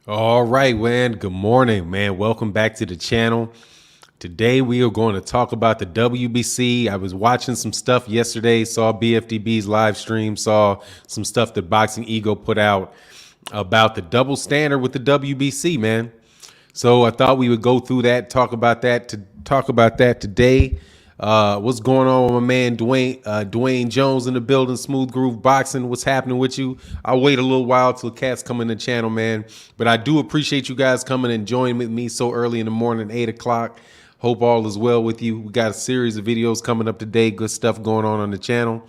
All right, man. Good morning, man. Welcome back to the channel. Today we are going to talk about the WBC. I was watching some stuff yesterday, saw BFDB's live stream, saw some stuff that Boxing Ego put out about the double standard with the WBC, man. So I thought we would go through that, talk about that today. What's going on with my man Dwayne Jones in the building? Smooth Groove Boxing. What's happening with you? I'll wait a little while till cats come in the channel, man. But I do appreciate you guys coming and joining with me so early in the morning, 8 o'clock. Hope all is well with you. We got a series of videos coming up today. Good stuff going on the channel.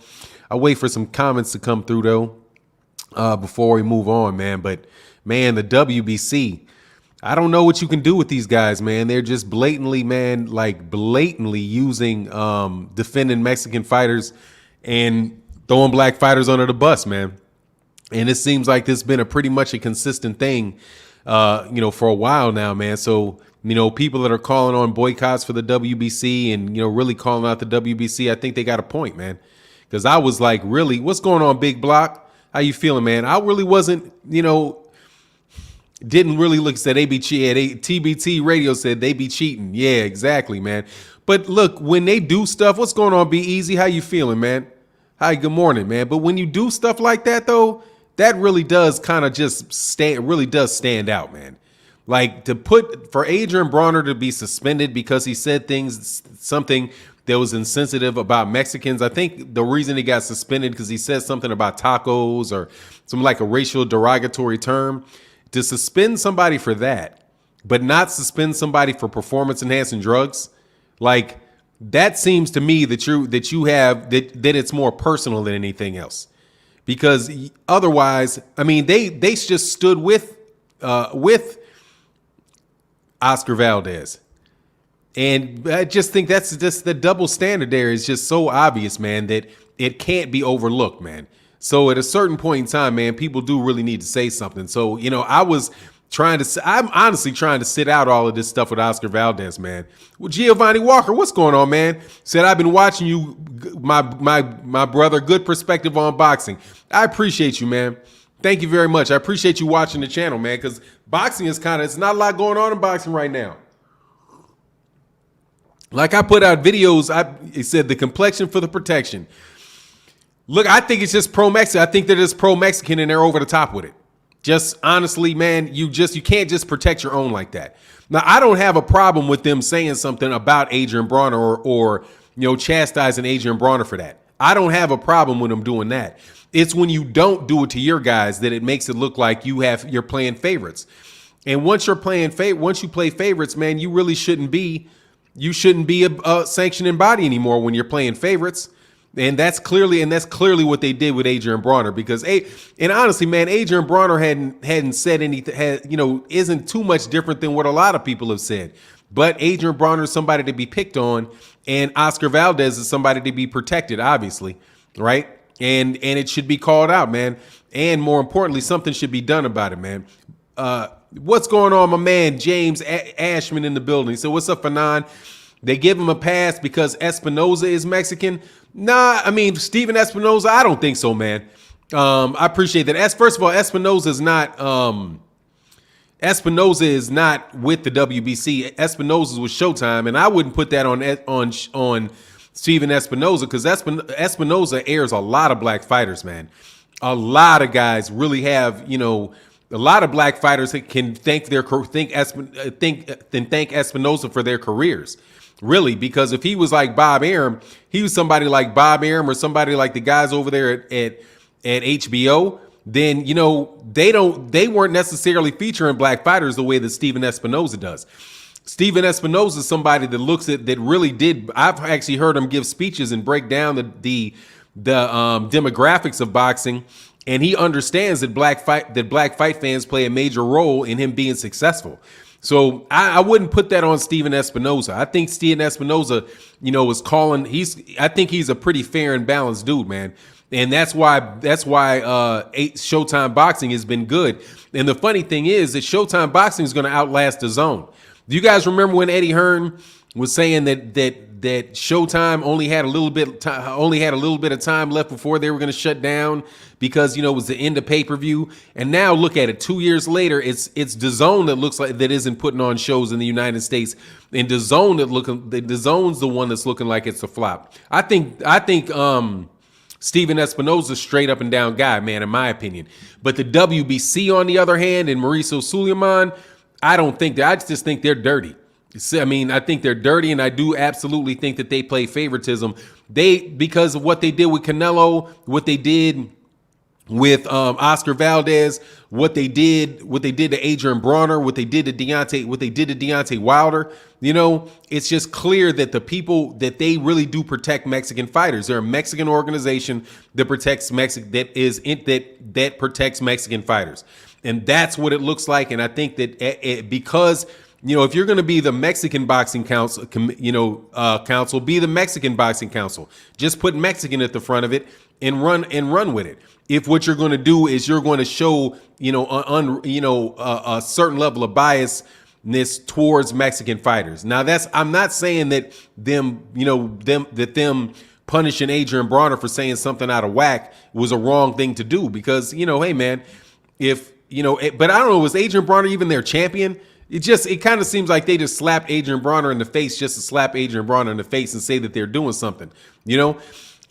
I'll wait for some comments to come through though before we move on, man. But man, the WBC. I don't know what you can do with these guys, man. They're just blatantly, man, like blatantly using defending Mexican fighters and throwing black fighters under the bus, man. And it seems like this has been a pretty much a consistent thing, for a while now, man. So, people that are calling on boycotts for the WBC and, really calling out the WBC, I think they got a point, man. Because I was like, really, what's going on, Big Block? How you feeling, man? I really wasn't, didn't really look, said they be cheating. TBT radio said they be cheating. Yeah, exactly, man. But look, when they do stuff, what's going on, Be Easy? How you feeling, man? Hi, good morning, man. But when you do stuff like that, though, that really does kind of just stand out, man. Like for Adrian Broner to be suspended because he said something that was insensitive about Mexicans. I think the reason he got suspended because he said something about tacos or some like a racial derogatory term. To suspend somebody for that, but not suspend somebody for performance enhancing drugs, like that seems to me that that it's more personal than anything else. Because otherwise, I mean, they just stood with Oscar Valdez. And I just think that's just the double standard there is just so obvious, man, that it can't be overlooked, man. So at a certain point in time, man, people do really need to say something. So, I'm honestly trying to sit out all of this stuff with Oscar Valdez, man. Well, Giovanni Walker, what's going on, man? Said, I've been watching you, my brother, good perspective on boxing. I appreciate you, man. Thank you very much. I appreciate you watching the channel, man, because boxing is it's not a lot going on in boxing right now. Like I put out videos, it said the complexion for the protection. Look, I think it's just pro-Mexican. I think they're just pro-Mexican and they're over the top with it. Just honestly, man, you can't just protect your own like that. Now, I don't have a problem with them saying something about Adrian Broner or chastising Adrian Broner for that. I don't have a problem with them doing that. It's when you don't do it to your guys that it makes it look like you're playing favorites. And once you play favorites, man, you really shouldn't be a sanctioning body anymore when you're playing favorites. And that's clearly what they did with Adrian Broner because and honestly, man, Adrian Broner hadn't said anything, isn't too much different than what a lot of people have said. But Adrian Broner is somebody to be picked on, and Oscar Valdez is somebody to be protected, obviously, right? And it should be called out, man. And more importantly, something should be done about it, man. What's going on, my man James Ashman in the building? So what's up, Fannon? They give him a pass because Espinoza is Mexican. Nah, I mean, Steven Espinoza, I don't think so, man. I appreciate that. First of all, Espinoza is not with the WBC. Espinoza was Showtime, and I wouldn't put that on Steven Espinoza because Espinoza airs a lot of black fighters, man. A lot of guys really have, a lot of black fighters that can thank Espinoza for their careers. Really, because if he was like Bob Arum, he was somebody like Bob Arum or somebody like the guys over there at HBO, then they weren't necessarily featuring black fighters the way that Steven Espinoza does. Steven Espinoza is somebody that really did. I've actually heard him give speeches and break down the demographics of boxing, and he understands that black fight fans play a major role in him being successful. So I wouldn't put that on Steven Espinoza. I think Steven Espinoza, is calling. I think he's a pretty fair and balanced dude, man. And that's why Showtime Boxing has been good. And the funny thing is that Showtime Boxing is going to outlast the Zone. Do you guys remember when Eddie Hearn was saying that Showtime only had a little bit of time left before they were going to shut down because, you know, it was the end of pay-per-view. And now look at it, 2 years later, it's DAZN that looks like that isn't putting on shows in the United States, and DAZN's the one that's looking like it's a flop. I think Steven Espinoza straight up and down guy, man, in my opinion. But the WBC, on the other hand, and Mauricio Suleiman, I just think they're dirty. I mean, I think they're dirty, and I do absolutely think that they play favoritism. Because of what they did with Canelo, what they did with Oscar Valdez, what they did to Adrian Broner, what they did to Deontay Wilder. You know, it's just clear that the people that they really do protect Mexican fighters. They're a Mexican organization that protects that protects Mexican fighters, and that's what it looks like. And I think that because, you know, if you're going to be the Mexican Boxing Council, be the Mexican Boxing Council. Just put Mexican at the front of it and run with it. If what you're going to do is you're going to show, a certain level of biasness towards Mexican fighters. Now I'm not saying that them punishing Adrian Broner for saying something out of whack was a wrong thing to do, because, hey man, but I don't know, was Adrian Broner even their champion? It kind of seems like they just slapped Adrian Broner in the face just to slap Adrian Broner in the face and say that they're doing something,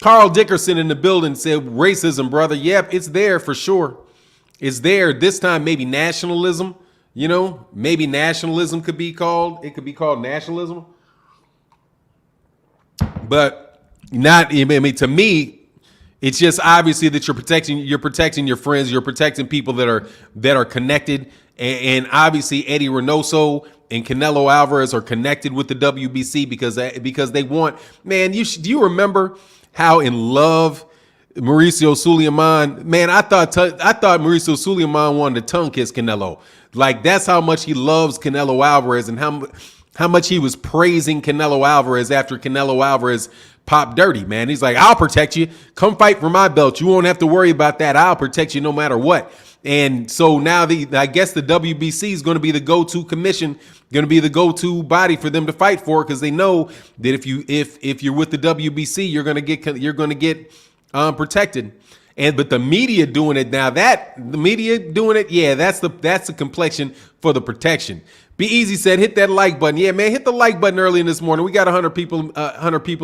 Carl Dickerson in the building said, racism, brother. Yep, it's there for sure. It's there. This time, maybe nationalism, maybe nationalism could be called. It could be called nationalism. But not, I mean, to me, it's just obviously that you're protecting your friends, you're protecting people that are connected. And obviously Eddie Reynoso and Canelo Alvarez are connected with the WBC because they want, man, do you remember how in love Mauricio Suleiman, man, I thought Mauricio Suleiman wanted to tongue kiss Canelo. Like, that's how much he loves Canelo Alvarez, and how much he was praising Canelo Alvarez after Canelo Alvarez popped dirty, man. He's like, I'll protect you. Come fight for my belt. You won't have to worry about that. I'll protect you no matter what. And so now I guess the WBC is going to be the go-to commission, going to be the go-to body for them to fight for, because they know that if you're with the WBC, you're going to get protected. But the media doing it now, yeah, that's the complexion for the protection. Be Easy said, hit that like button. Yeah, man, hit the like button early in this morning. We got 100 people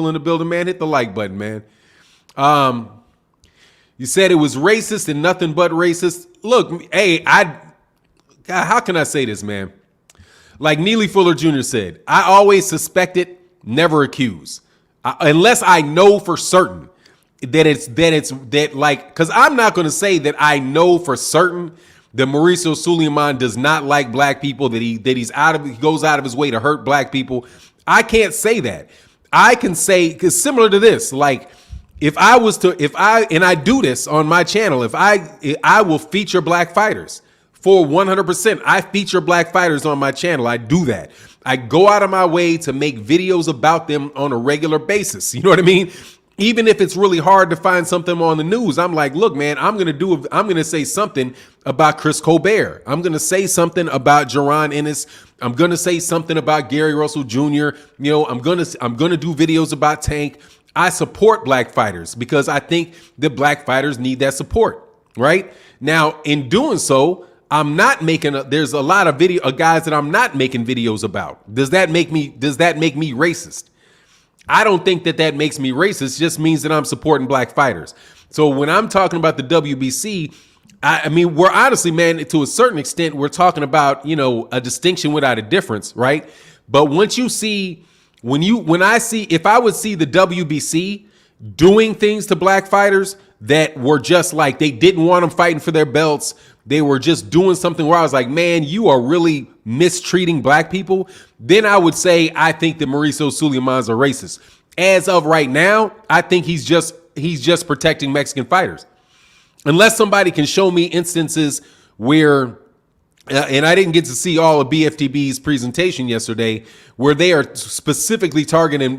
in the building, man. Hit the like button, man. You said it was racist and nothing but racist. Look, hey, God, how can I say this, man? Like Neely Fuller Jr. said, I always suspect it, never accuse. Unless I know for certain because I'm not going to say that I know for certain that Mauricio Suleiman does not like black people, that he goes out of his way to hurt black people. I can't say that. I can say, because similar to this, like, if I do this on my channel, I will feature black fighters for 100%. I feature black fighters on my channel. I do that. I go out of my way to make videos about them on a regular basis. You know what I mean? Even if it's really hard to find something on the news, I'm like, look, man, I'm going to say something about Chris Colbert. I'm going to say something about Jaron Ennis. I'm going to say something about Gary Russell Jr. I'm going to do videos about Tank. I support black fighters because I think that black fighters need that support, right? Now, in doing so, there's a lot of guys that I'm not making videos about. Does that make me racist? I don't think that makes me racist. It just means that I'm supporting black fighters. So when I'm talking about the WBC, I mean, we're honestly, man, to a certain extent, we're talking about, a distinction without a difference, right? But once you see, if I would see the WBC doing things to black fighters that were just like, they didn't want them fighting for their belts, they were just doing something where I was like, man, you are really mistreating black people, then I would say I think that Mauricio Suleiman's a racist. As of right now, I think he's just protecting Mexican fighters. Unless somebody can show me instances where, and I didn't get to see all of BFTB's presentation yesterday, where they are specifically targeting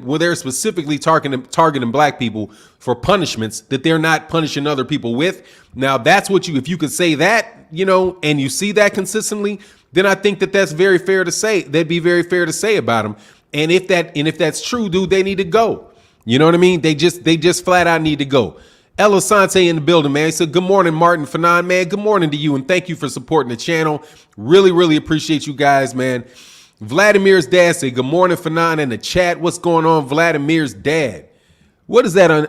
black people for punishments that they're not punishing other people with. Now, if you could say that, and you see that consistently, then I think that's very fair to say. That'd be very fair to say about him. And if that's true, dude, they need to go. You know what I mean? They just flat out need to go. El Asante in the building, man. He said, good morning, Martin Fannon, man. Good morning to you, and thank you for supporting the channel. Really, really appreciate you guys, man. Vladimir's dad said, good morning, Fannon, in the chat. What's going on, Vladimir's dad? What is that on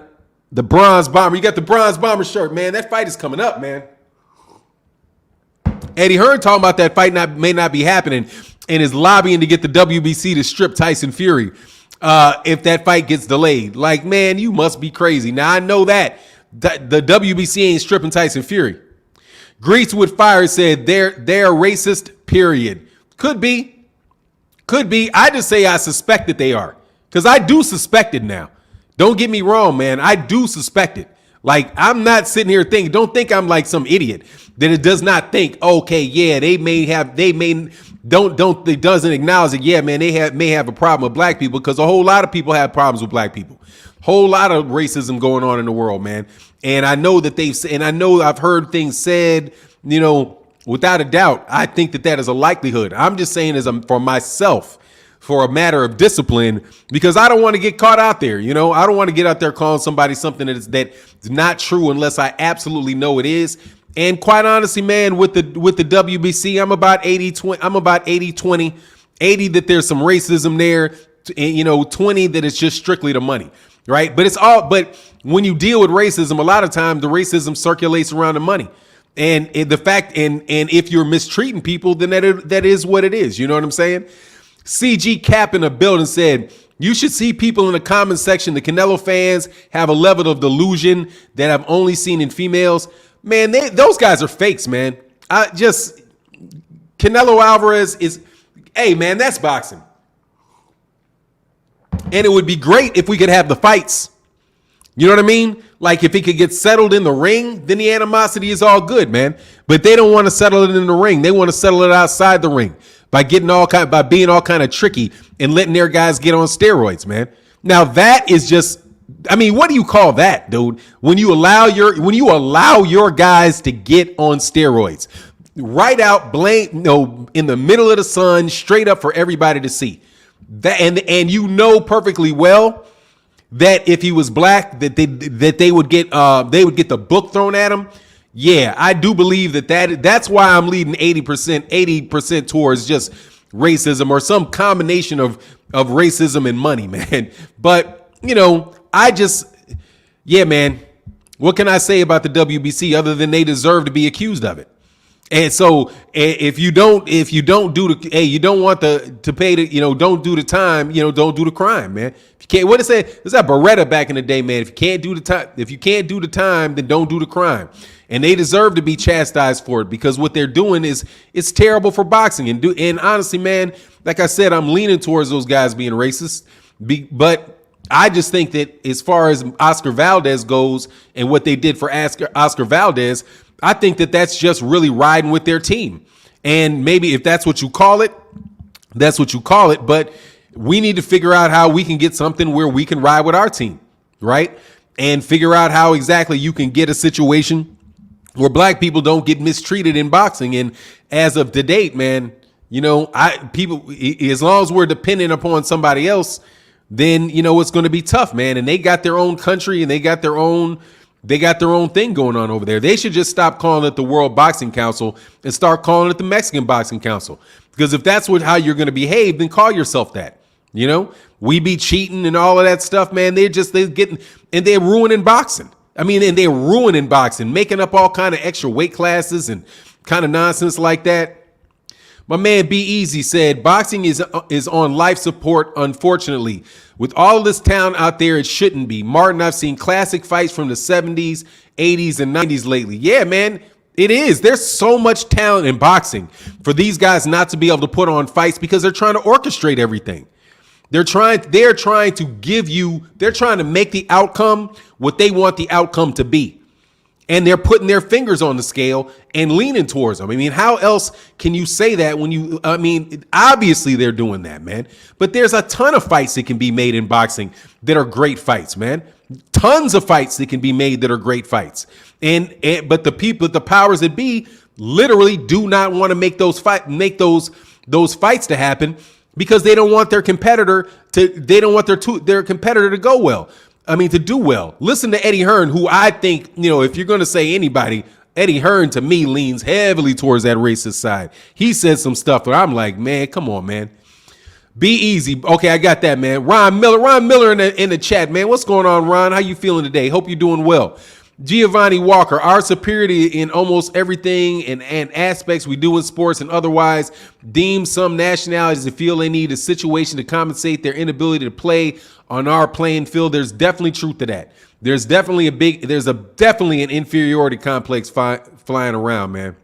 the Bronze Bomber? You got the Bronze Bomber shirt, man. That fight is coming up, man. Eddie Hearn talking about that fight may not be happening and is lobbying to get the WBC to strip Tyson Fury if that fight gets delayed. Like, man, you must be crazy. Now, I know that the WBC ain't stripping Tyson Fury. Grease with Fire said they're racist, period. Could be. I just say I suspect that they are, because I do suspect it now. Don't get me wrong, man. I do suspect it. Like, I'm not sitting here thinking, don't think I'm like some idiot that it does not think, okay, yeah, it doesn't acknowledge that, yeah, man, they may have a problem with black people, because a whole lot of people have problems with black people. Whole lot of racism going on in the world, man. And I know that I've heard things said, you know, without a doubt. I think that is a likelihood. I'm just saying for myself, for a matter of discipline, because I don't want to get caught out there. You know, I don't want to get out there calling somebody something that's not true unless I absolutely know it is. And quite honestly, man, with the WBC, I'm about 80-20. I'm about 80-20. 80 that there's some racism there, and, you know, 20 that it's just strictly the money, right? But when you deal with racism, a lot of times the racism circulates around the money. And if you're mistreating people, then that is what it is. You know what I'm saying? CG Cap in the building said, you should see people in the comment section. The Canelo fans have a level of delusion that I've only seen in females. Man, those guys are fakes, man. Canelo Alvarez is, hey, man, that's boxing. And it would be great if we could have the fights. You know what I mean? Like, if it could get settled in the ring, then the animosity is all good, man. But they don't want to settle it in the ring. They want to settle it outside the ring by being all kind of tricky and letting their guys get on steroids, man. Now that is just, I mean, what do you call that, dude? When you allow your guys to get on steroids, right out, in the middle of the sun, straight up for everybody to see. That and you know perfectly well that if he was black, that they would get the book thrown at him. Yeah, I do believe that's why I'm leading 80% towards just racism or some combination of racism and money, man. But, you know, yeah, man, what can I say about the WBC other than they deserve to be accused of it? And so if you don't do you don't want to pay the, you know, don't do the time, you know, don't do the crime, man. If you can't, what is that? Is that Beretta back in the day, man? If you can't do the time, then don't do the crime. And they deserve to be chastised for it, because what they're doing it's terrible for boxing. And honestly, man, like I said, I'm leaning towards those guys being racist. But I just think that as far as Oscar Valdez goes and what they did for Oscar Valdez, I think that that's just really riding with their team. And maybe if that's what you call it, that's what you call it. But we need to figure out how we can get something where we can ride with our team, right? And figure out how exactly you can get a situation where black people don't get mistreated in boxing. And as of to date, man, you know, as long as we're dependent upon somebody else, then, you know, it's going to be tough, man. And they got their own country and they got their own thing going on over there. They should just stop calling it the World Boxing Council and start calling it the Mexican Boxing Council. Because if that's how you're going to behave, then call yourself that. You know, we be cheating and all of that stuff, man. They're ruining boxing. I mean, and they're ruining boxing, making up all kind of extra weight classes and kind of nonsense like that. My man B Easy said, boxing is on life support, unfortunately. With all of this talent out there, it shouldn't be. Martin, I've seen classic fights from the 70s, 80s, and 90s lately. Yeah, man, it is. There's so much talent in boxing for these guys not to be able to put on fights because they're trying to orchestrate everything. They're trying to make the outcome what they want the outcome to be. And they're putting their fingers on the scale and leaning towards them. I mean, how else can you say that obviously they're doing that, man. But there's a ton of fights that can be made in boxing that are great fights, man. Tons of fights that can be made that are great fights. But the powers that be literally do not want to make those fights to happen. because they don't want their competitor to go well. I mean, to do well. Listen to Eddie Hearn, who I think, if you're going to say anybody, Eddie Hearn to me leans heavily towards that racist side. He said some stuff where I'm like, man, come on, man. Be easy. Okay, I got that, man. Ron Miller in the chat, man. What's going on, Ron? How you feeling today? Hope you're doing well. Giovanni Walker, our superiority in almost everything and aspects we do in sports and otherwise deem some nationalities to feel they need a situation to compensate their inability to play on our playing field. There's definitely truth to that. There's definitely an inferiority complex flying around, man.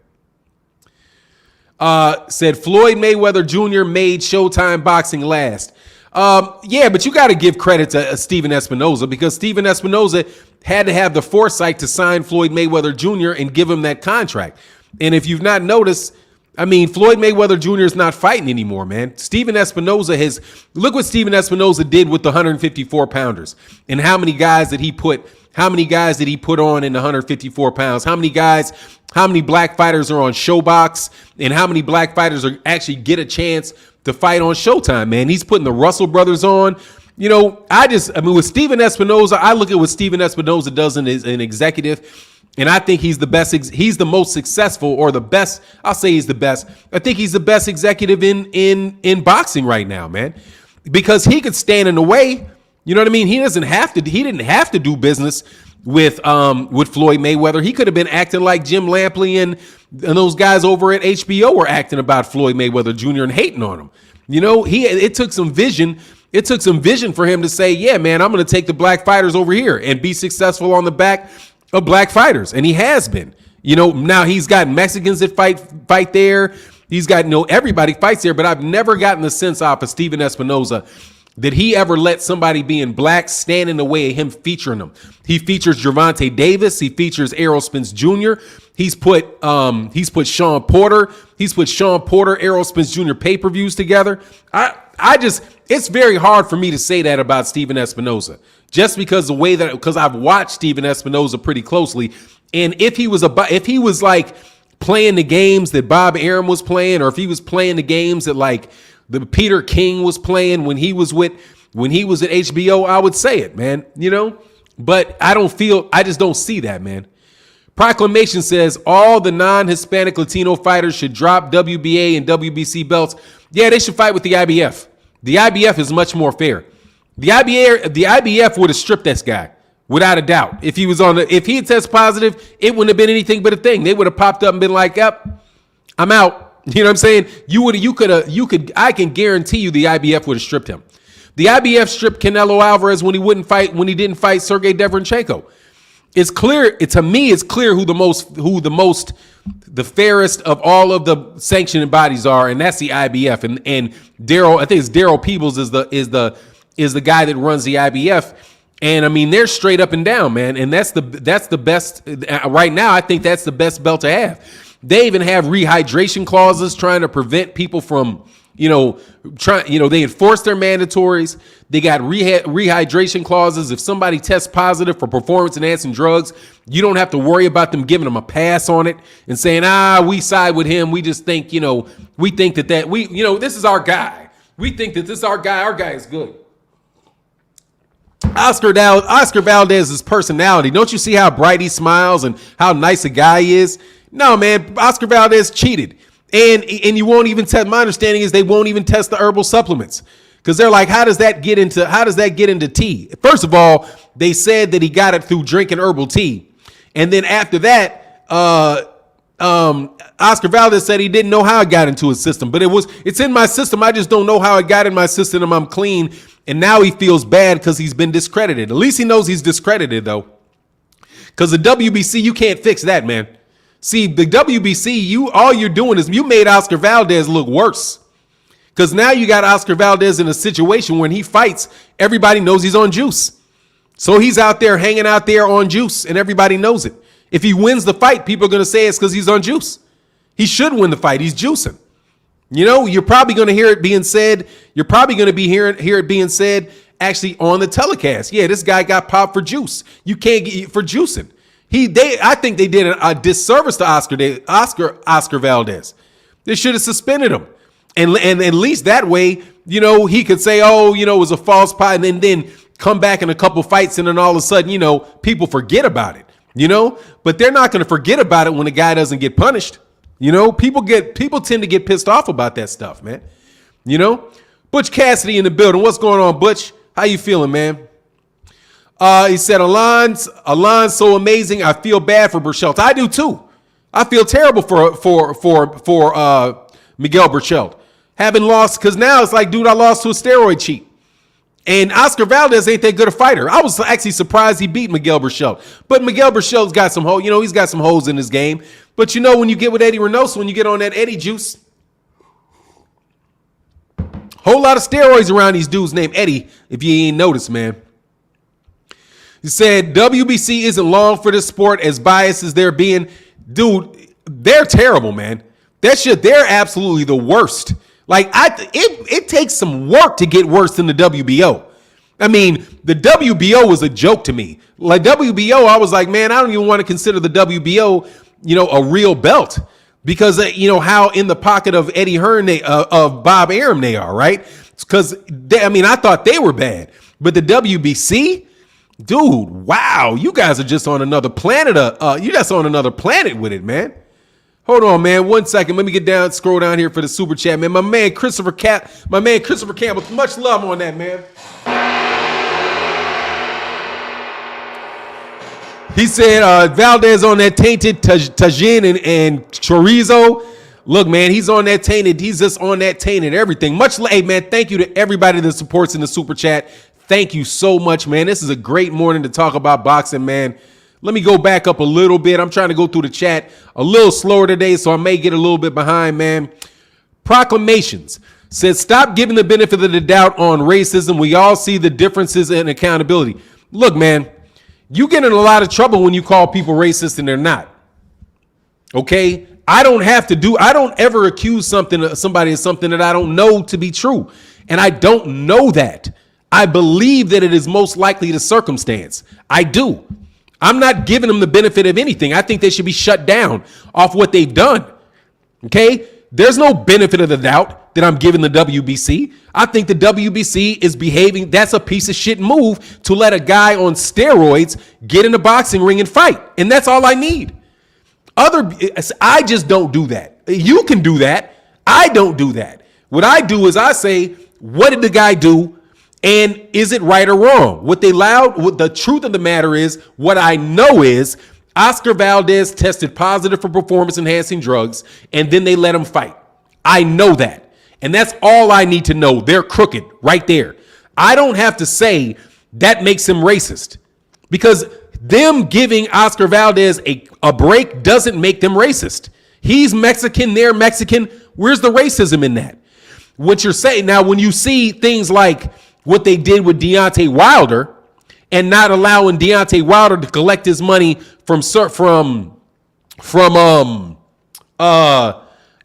Said Floyd Mayweather Jr. made Showtime boxing last. Yeah, but you got to give credit to Steven Espinoza, because Steven Espinoza had to have the foresight to sign Floyd Mayweather Jr. and give him that contract. And if you've not noticed, I mean, Floyd Mayweather Jr. is not fighting anymore, man. Steven Espinoza look what Steven Espinoza did with the 154 pounders and how many guys did he put on in the 154 pounds? How many black fighters are on Showbox, and how many black fighters are actually get a chance to fight on Showtime, man? He's putting the Russell brothers on. With Steven Espinoza, I look at what Steven Espinoza does as an executive, and I think he's the best. He's the most successful, or the best. I'll say he's the best. I think he's the best executive in boxing right now, man, because he could stand in the way. You know what I mean? He didn't have to do business with Floyd Mayweather. He could have been acting like Jim Lampley and those guys over at HBO were acting about Floyd Mayweather Jr. and hating on him. It took some vision. It took some vision for him to say, yeah, man, I'm going to take the black fighters over here and be successful on the back of black fighters. And he has been. Now he's got Mexicans that fight there. He's got, everybody fights there, but I've never gotten the sense off of Steven Espinoza that he ever let somebody being black stand in the way of him featuring them. He features Gervonta Davis. He features Errol Spence Jr. He's put Sean Porter. He's put Sean Porter, Errol Spence Jr. pay-per-views together. It's very hard for me to say that about Steven Espinoza, just because because I've watched Steven Espinoza pretty closely. And if he was like playing the games that Bob Arum was playing, or if he was playing the games that like the Peter King was playing when he was at HBO, I would say it, man, but I just don't see that, man. Proclamation says all the non-Hispanic Latino fighters should drop WBA and WBC belts. Yeah, they should fight with the IBF. The IBF is much more fair. The IBF would have stripped this guy without a doubt. If he had tested positive, it wouldn't have been anything but a thing. They would have popped up and been like, "Yep, I'm out." You know what I'm saying? I can guarantee you the IBF would have stripped him. The IBF stripped Canelo Alvarez when he didn't fight Sergey Deverenchenko. It's clear, to me, it's clear who the fairest of all of the sanctioning bodies are, and that's the IBF. And Daryl, I think it's Daryl Peebles is the guy that runs the IBF. And I mean, they're straight up and down, man. And that's the best right now. I think that's the best belt to have. They even have rehydration clauses trying to prevent people from, they enforce their mandatories. They got rehydration clauses. If somebody tests positive for performance-enhancing drugs, you don't have to worry about them giving them a pass on it and saying, we side with him. We just think, we think that this is our guy. We think that this is our guy. Our guy is good. Oscar Valdez's personality. Don't you see how bright he smiles and how nice a guy he is? No, man, Oscar Valdez cheated. And you won't even test. My understanding is they won't even test the herbal supplements, because they're like, how does that get into tea? First of all, they said that he got it through drinking herbal tea. And then after that, Oscar Valdez said he didn't know how it got into his system, but it's in my system. I just don't know how it got in my system, and I'm clean. And now he feels bad because he's been discredited. At least he knows he's discredited, though, because the WBC, you can't fix that, man. See, the WBC, all you're doing is you made Oscar Valdez look worse, because now you got Oscar Valdez in a situation when he fights, everybody knows he's on juice. So he's out there hanging out there on juice, and everybody knows it. If he wins the fight, people are going to say it's because he's on juice. He should win the fight. He's juicing. You're probably going to hear it being said. You're probably going to hear it being said actually on the telecast. Yeah, this guy got popped for juice. You can't get for juicing. I think they did a disservice to Oscar Valdez. They should have suspended him, and at least that way, he could say, oh, it was a false fight, and then come back in a couple fights, and then all of a sudden, people forget about it, but they're not going to forget about it when a guy doesn't get punished. People tend to get pissed off about that stuff, man. Butch Cassidy in the building. What's going on, Butch? How you feeling, man? He said, Alon's so amazing. I feel bad for Burchelt. I do too. I feel terrible for Miguel Burchelt having lost, because now it's like, dude, I lost to a steroid cheat. And Oscar Valdez ain't that good a fighter. I was actually surprised he beat Miguel Burchelt. But Miguel Burchelt's got some holes. He's got some holes in his game. But when you get with Eddie Reynoso, when you get on that Eddie juice, whole lot of steroids around these dudes named Eddie, if you ain't noticed, man. He said, WBC isn't long for this sport, as biased as they're being. Dude, they're terrible, man. They're absolutely the worst. Like, it takes some work to get worse than the WBO. I mean, the WBO was a joke to me. Like, WBO, I was like, man, I don't even want to consider the WBO, a real belt. Because, how in the pocket of Eddie Hearn, of Bob Arum they are, right? Because, I thought they were bad. But the WBC, dude, wow, you guys are just on another planet. You just on another planet with it, man. Hold on, man. 1 second. Let me scroll down here for the super chat, man. My man Christopher Campbell. Much love on that, man. He said Valdez on that tainted tagine and chorizo. Look, man, he's on that tainted. He's just on that tainted everything. Hey, man, thank you to everybody that supports in the super chat. Thank you so much, man. This is a great morning to talk about boxing, man. Let me go back up a little bit. I'm trying to go through the chat a little slower today, so I may get a little bit behind, man. Proclamations says, stop giving the benefit of the doubt on racism. We all see the differences in accountability. Look, man, you get in a lot of trouble when you call people racist and they're not. Okay? I don't ever accuse somebody of something that I don't know to be true. And I don't know that. I believe that it is most likely the circumstance. I do. I'm not giving them the benefit of anything. I think they should be shut down off what they've done. Okay? There's no benefit of the doubt that I'm giving the WBC. I think the WBC is behaving. That's a piece of shit move to let a guy on steroids get in the boxing ring and fight. And that's all I need. I just don't do that. You can do that. I don't do that. What I do is I say, what did the guy do? And is it right or wrong? What the truth of the matter is, what I know is Oscar Valdez tested positive for performance-enhancing drugs, and then they let him fight. I know that. And that's all I need to know. They're crooked right there. I don't have to say that makes him racist, because them giving Oscar Valdez a break doesn't make them racist. He's Mexican, they're Mexican. Where's the racism in that? What you're saying now, when you see things like what they did with Deontay Wilder and not allowing Deontay Wilder to collect his money from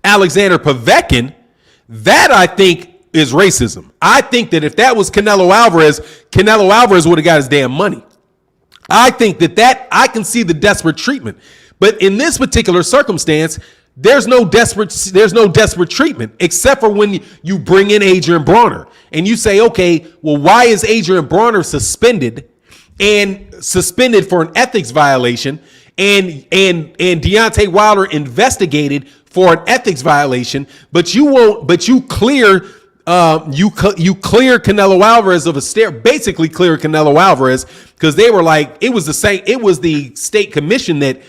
Alexander Povetkin, that I think is racism. I think that if that was Canelo Alvarez would have got his damn money. I think that I can see the desperate treatment. But in this particular circumstance, there's no desperate treatment, except for when you bring in Adrian Broner and you say, okay, well, why is Adrian Broner suspended for an ethics violation and Deontay Wilder investigated for an ethics violation, but you clear Canelo Alvarez of basically clear Canelo Alvarez, because they were like, it was the state commission that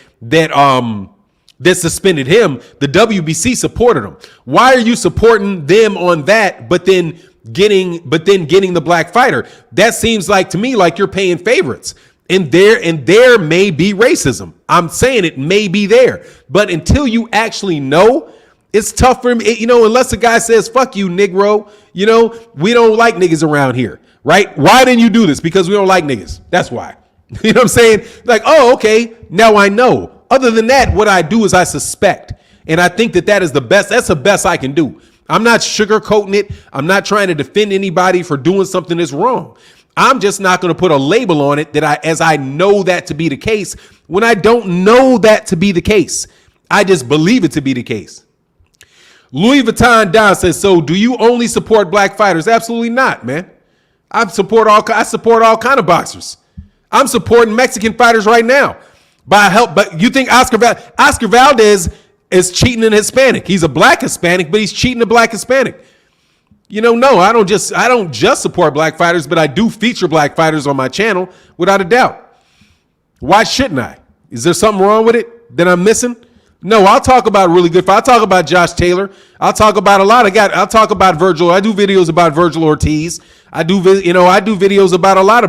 suspended him. The WBC supported him. Why are you supporting them on that, but then getting the black fighter? That seems like to me like you're paying favorites. And there may be racism. I'm saying it may be there, but until you actually know, it's tough for him. Unless the guy says, "Fuck you, Negro," we don't like niggas around here, right? Why didn't you do this? Because we don't like niggas. That's why. You know what I'm saying? Like, oh, okay, now I know. Other than that, what I do is I suspect. And I think that is the best. That's the best I can do. I'm not sugarcoating it. I'm not trying to defend anybody for doing something that's wrong. I'm just not going to put a label on it as I know that to be the case when I don't know that to be the case. I just believe it to be the case. Louis Vuitton Don says, so do you only support black fighters? Absolutely not, man. I support all kind of boxers. I'm supporting Mexican fighters right now by help. But you think Oscar Valdez is cheating an Hispanic? He's a black Hispanic, but he's cheating a black Hispanic. No, I don't just support black fighters, but I do feature black fighters on my channel without a doubt. Why shouldn't I? Is there something wrong with it that I'm missing? No, I'll talk about really good. I'll talk about Josh Taylor. I'll talk about a lot of guys. I'll talk about Virgil. I do videos about Virgil Ortiz. I do videos about a lot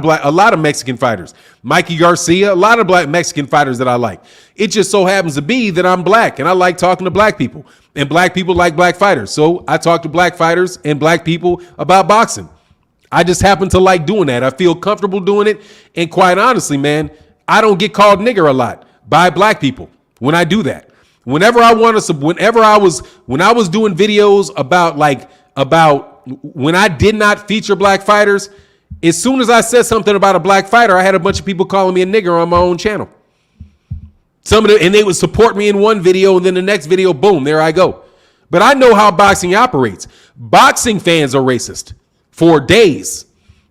of Mexican fighters. Mikey Garcia, a lot of black Mexican fighters that I like. It just so happens to be that I'm black and I like talking to black people, and black people like black fighters. So I talk to black fighters and black people about boxing. I just happen to like doing that. I feel comfortable doing it. And quite honestly, man, I don't get called nigger a lot by black people when I do that. Whenever I was doing videos about when I did not feature black fighters, as soon as I said something about a black fighter, I had a bunch of people calling me a nigger on my own channel. And they would support me in one video, and then the next video, boom, there I go. But I know how boxing operates. Boxing fans are racist for days.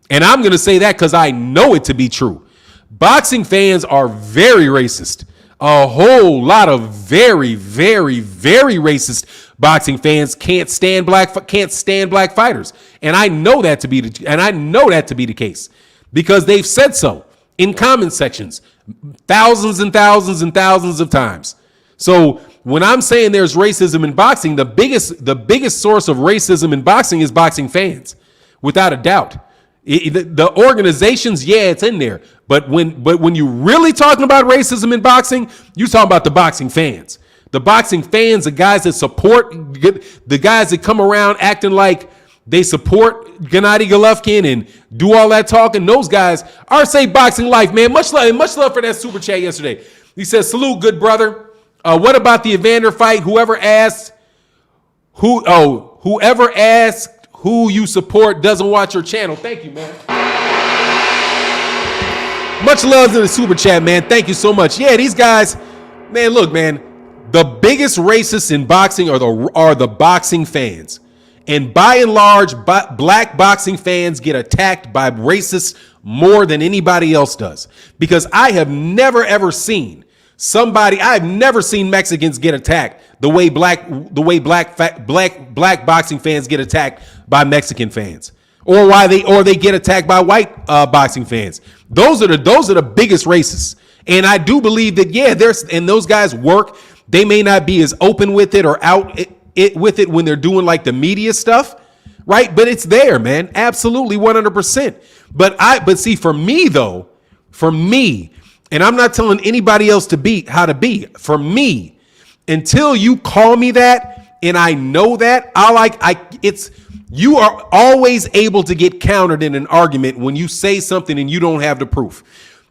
And I'm going to say that because I know it to be true. Boxing fans are very racist. A whole lot of very, very, very racist boxing fans can't stand black fighters, and I know that to be the case because they've said so in comment sections thousands and thousands and thousands of times. So when I'm saying there's racism in boxing, the biggest source of racism in boxing is boxing fans, without a doubt. The organizations, yeah, it's in there. But when you're really talking about racism in boxing, you're talking about the boxing fans. The boxing fans, the guys that support, the guys that come around acting like they support Gennady Golovkin and do all that talking. Those guys are say boxing life, man. Much love for that super chat yesterday. He says, salute, good brother. What about the Evander fight? Whoever asked who you support doesn't watch your channel. Thank you, man. Much love to the super chat, man. Thank you so much. Yeah, these guys, man, look, man, the biggest racists in boxing are the boxing fans. And by and large, black boxing fans get attacked by racists more than anybody else does. Because I have never, ever seen I've never seen Mexicans get attacked the way black boxing fans get attacked by Mexican fans, or they get attacked by white boxing fans. Those are the biggest racists. And I do believe that those guys work. They may not be as open with it or out with it when they're doing like the media stuff, right? But it's there, man. Absolutely, 100%. But see, for me, and I'm not telling anybody else how to be. For me, until you call me that, and I know that, you are always able to get countered in an argument when you say something and you don't have the proof.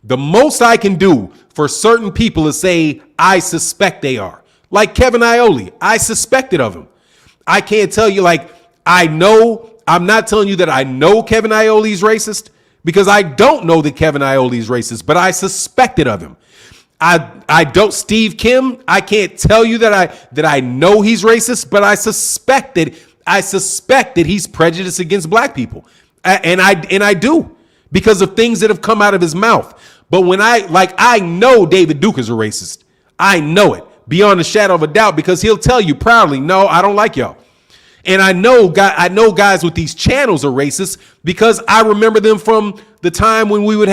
The most I can do for certain people is say, I suspect they are. Like Kevin Iole, I suspected of him. I can't tell you I'm not telling you that I know Kevin Iole's racist, because I don't know that Kevin Iole is racist, but I suspected of him. I don't Steve Kim. I can't tell you that I know he's racist, but I suspect that he's prejudiced against black people, and I do, because of things that have come out of his mouth. But when I know David Duke is a racist. I know it beyond a shadow of a doubt, because he'll tell you proudly, no, I don't like y'all. And I know guys with these channels are racist, because I remember them from the time when we would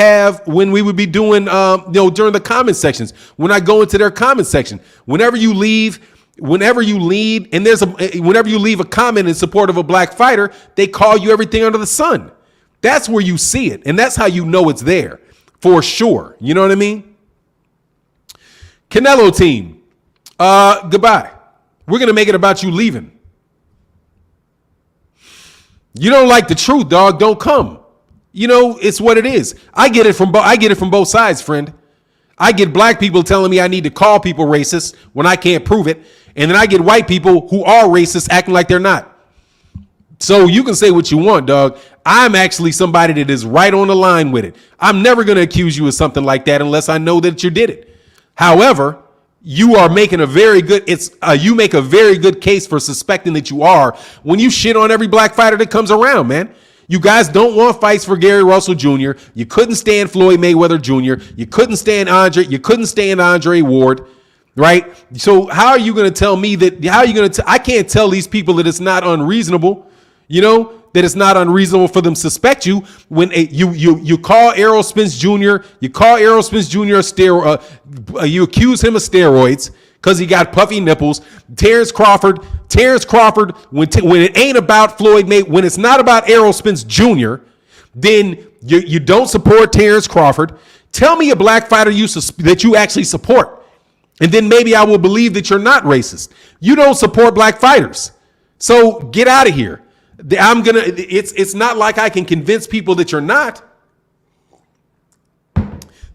be doing, during the comment sections, when I go into their comment section, whenever you leave a comment in support of a black fighter, they call you everything under the sun. That's where you see it. And that's how you know it's there for sure. You know what I mean? Canelo team, goodbye. We're going to make it about you leaving. You don't like the truth, dog. Don't come. It's what it is. I get it from both sides, friend. I get black people telling me I need to call people racist when I can't prove it, and then I get white people who are racist acting like they're not. So you can say what you want, dog. I'm actually somebody that is right on the line with it. I'm never going to accuse you of something like that unless I know that you did it. However, you are making a very good, you make a very good case for suspecting that you are when you shit on every black fighter that comes around, man. You guys don't want fights for Gary Russell Jr. You couldn't stand Floyd Mayweather Jr. You couldn't stand Andre. You couldn't stand Andre Ward, right? So how are you going to tell me that? How are you going to? I can't tell these people that it's not unreasonable. That it's not unreasonable for them to suspect you when you call Errol Spence Jr. You call Errol Spence Jr. a steroid. You accuse him of steroids because he got puffy nipples. Terrence Crawford, when it ain't about Floyd Mayweather, when it's not about Errol Spence Jr., then you don't support Terrence Crawford. Tell me a black fighter that you actually support, and then maybe I will believe that you're not racist. You don't support black fighters, so get out of here. It's not like I can convince people that you're not.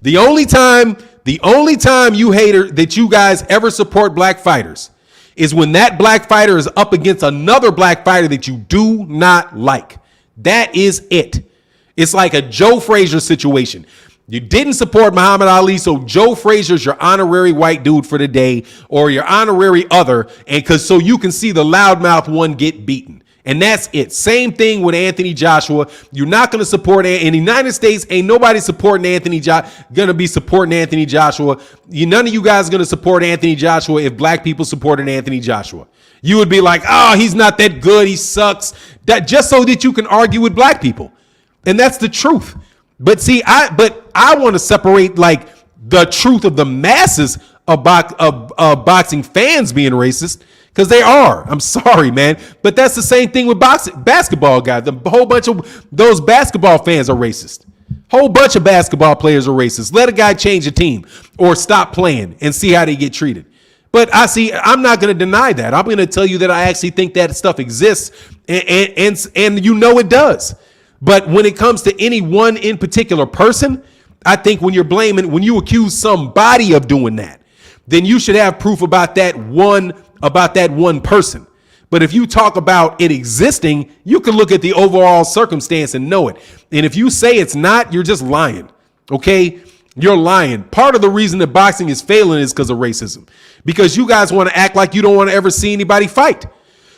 The only time that you guys ever support black fighters is when that black fighter is up against another black fighter that you do not like. That is it. It's like a Joe Frazier situation. You didn't support Muhammad Ali, so Joe Frazier's your honorary white dude for the day, or your honorary other, so you can see the loudmouth one get beaten. And that's it. Same thing with Anthony Joshua. You're not going to support in the United States. Ain't nobody supporting going to be supporting Anthony Joshua. None of you guys are going to support Anthony Joshua if black people supported Anthony Joshua. You would be like, oh, he's not that good. He sucks. That just so that you can argue with black people. And that's the truth. But see, I want to separate like the truth of the masses of boxing fans being racist. Because they are. I'm sorry, man. But that's the same thing with basketball guys. The whole bunch of those basketball fans are racist. Whole bunch of basketball players are racist. Let a guy change a team or stop playing and see how they get treated. But I'm not going to deny that. I'm going to tell you that I actually think that stuff exists. And you know it does. But when it comes to any one in particular person, I think when you accuse somebody of doing that, then you should have proof about that one person. But if you talk about it existing, you can look at the overall circumstance and know it. And if you say it's not, you're just lying. Okay? You're lying. Part of the reason that boxing is failing is because of racism. Because you guys want to act like you don't want to ever see anybody fight.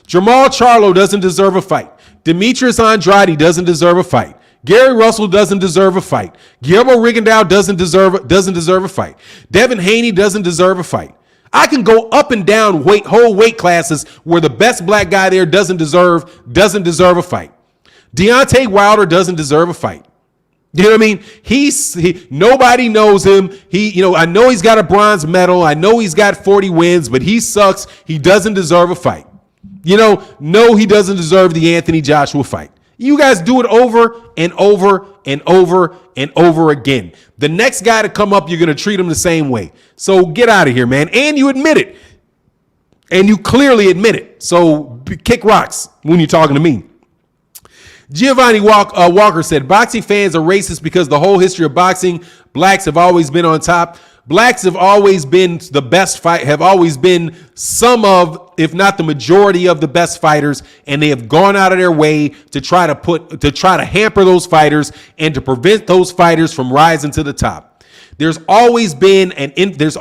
Jamal Charlo doesn't deserve a fight. Demetrius Andrade doesn't deserve a fight. Gary Russell doesn't deserve a fight. Guillermo Rigondeaux doesn't deserve a fight. Devin Haney doesn't deserve a fight. I can go up and down whole weight classes where the best black guy there doesn't deserve a fight. Deontay Wilder doesn't deserve a fight. You know what I mean? Nobody knows him. I know he's got a bronze medal. I know he's got 40 wins, but he sucks. He doesn't deserve a fight. No, he doesn't deserve the Anthony Joshua fight. You guys do it over and over and over and over again. The next guy to come up, you're going to treat him the same way. So get out of here, man. And you admit it. And you clearly admit it. So kick rocks when you're talking to me. Giovanni Walker said, boxing fans are racist because the whole history of boxing, blacks have always been on top. Blacks have always been the best fight, have always been some of, if not the majority of the best fighters, and they have gone out of their way to try to hamper those fighters and to prevent those fighters from rising to the top. There's always been an emphasis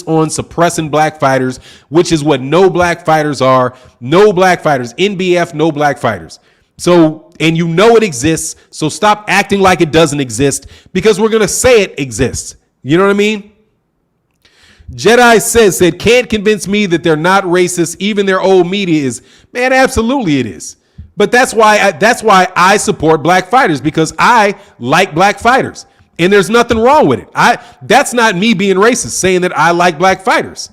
on suppressing black fighters, which is what no black fighters are. No black fighters. NBF, no black fighters. So, and you know it exists, so stop acting like it doesn't exist because we're going to say it exists. You know what I mean? Jedi said, can't convince me that they're not racist. Even their old media is. Man, absolutely it is. But that's why I support black fighters, because I like black fighters. And there's nothing wrong with it. That's not me being racist, saying that I like black fighters.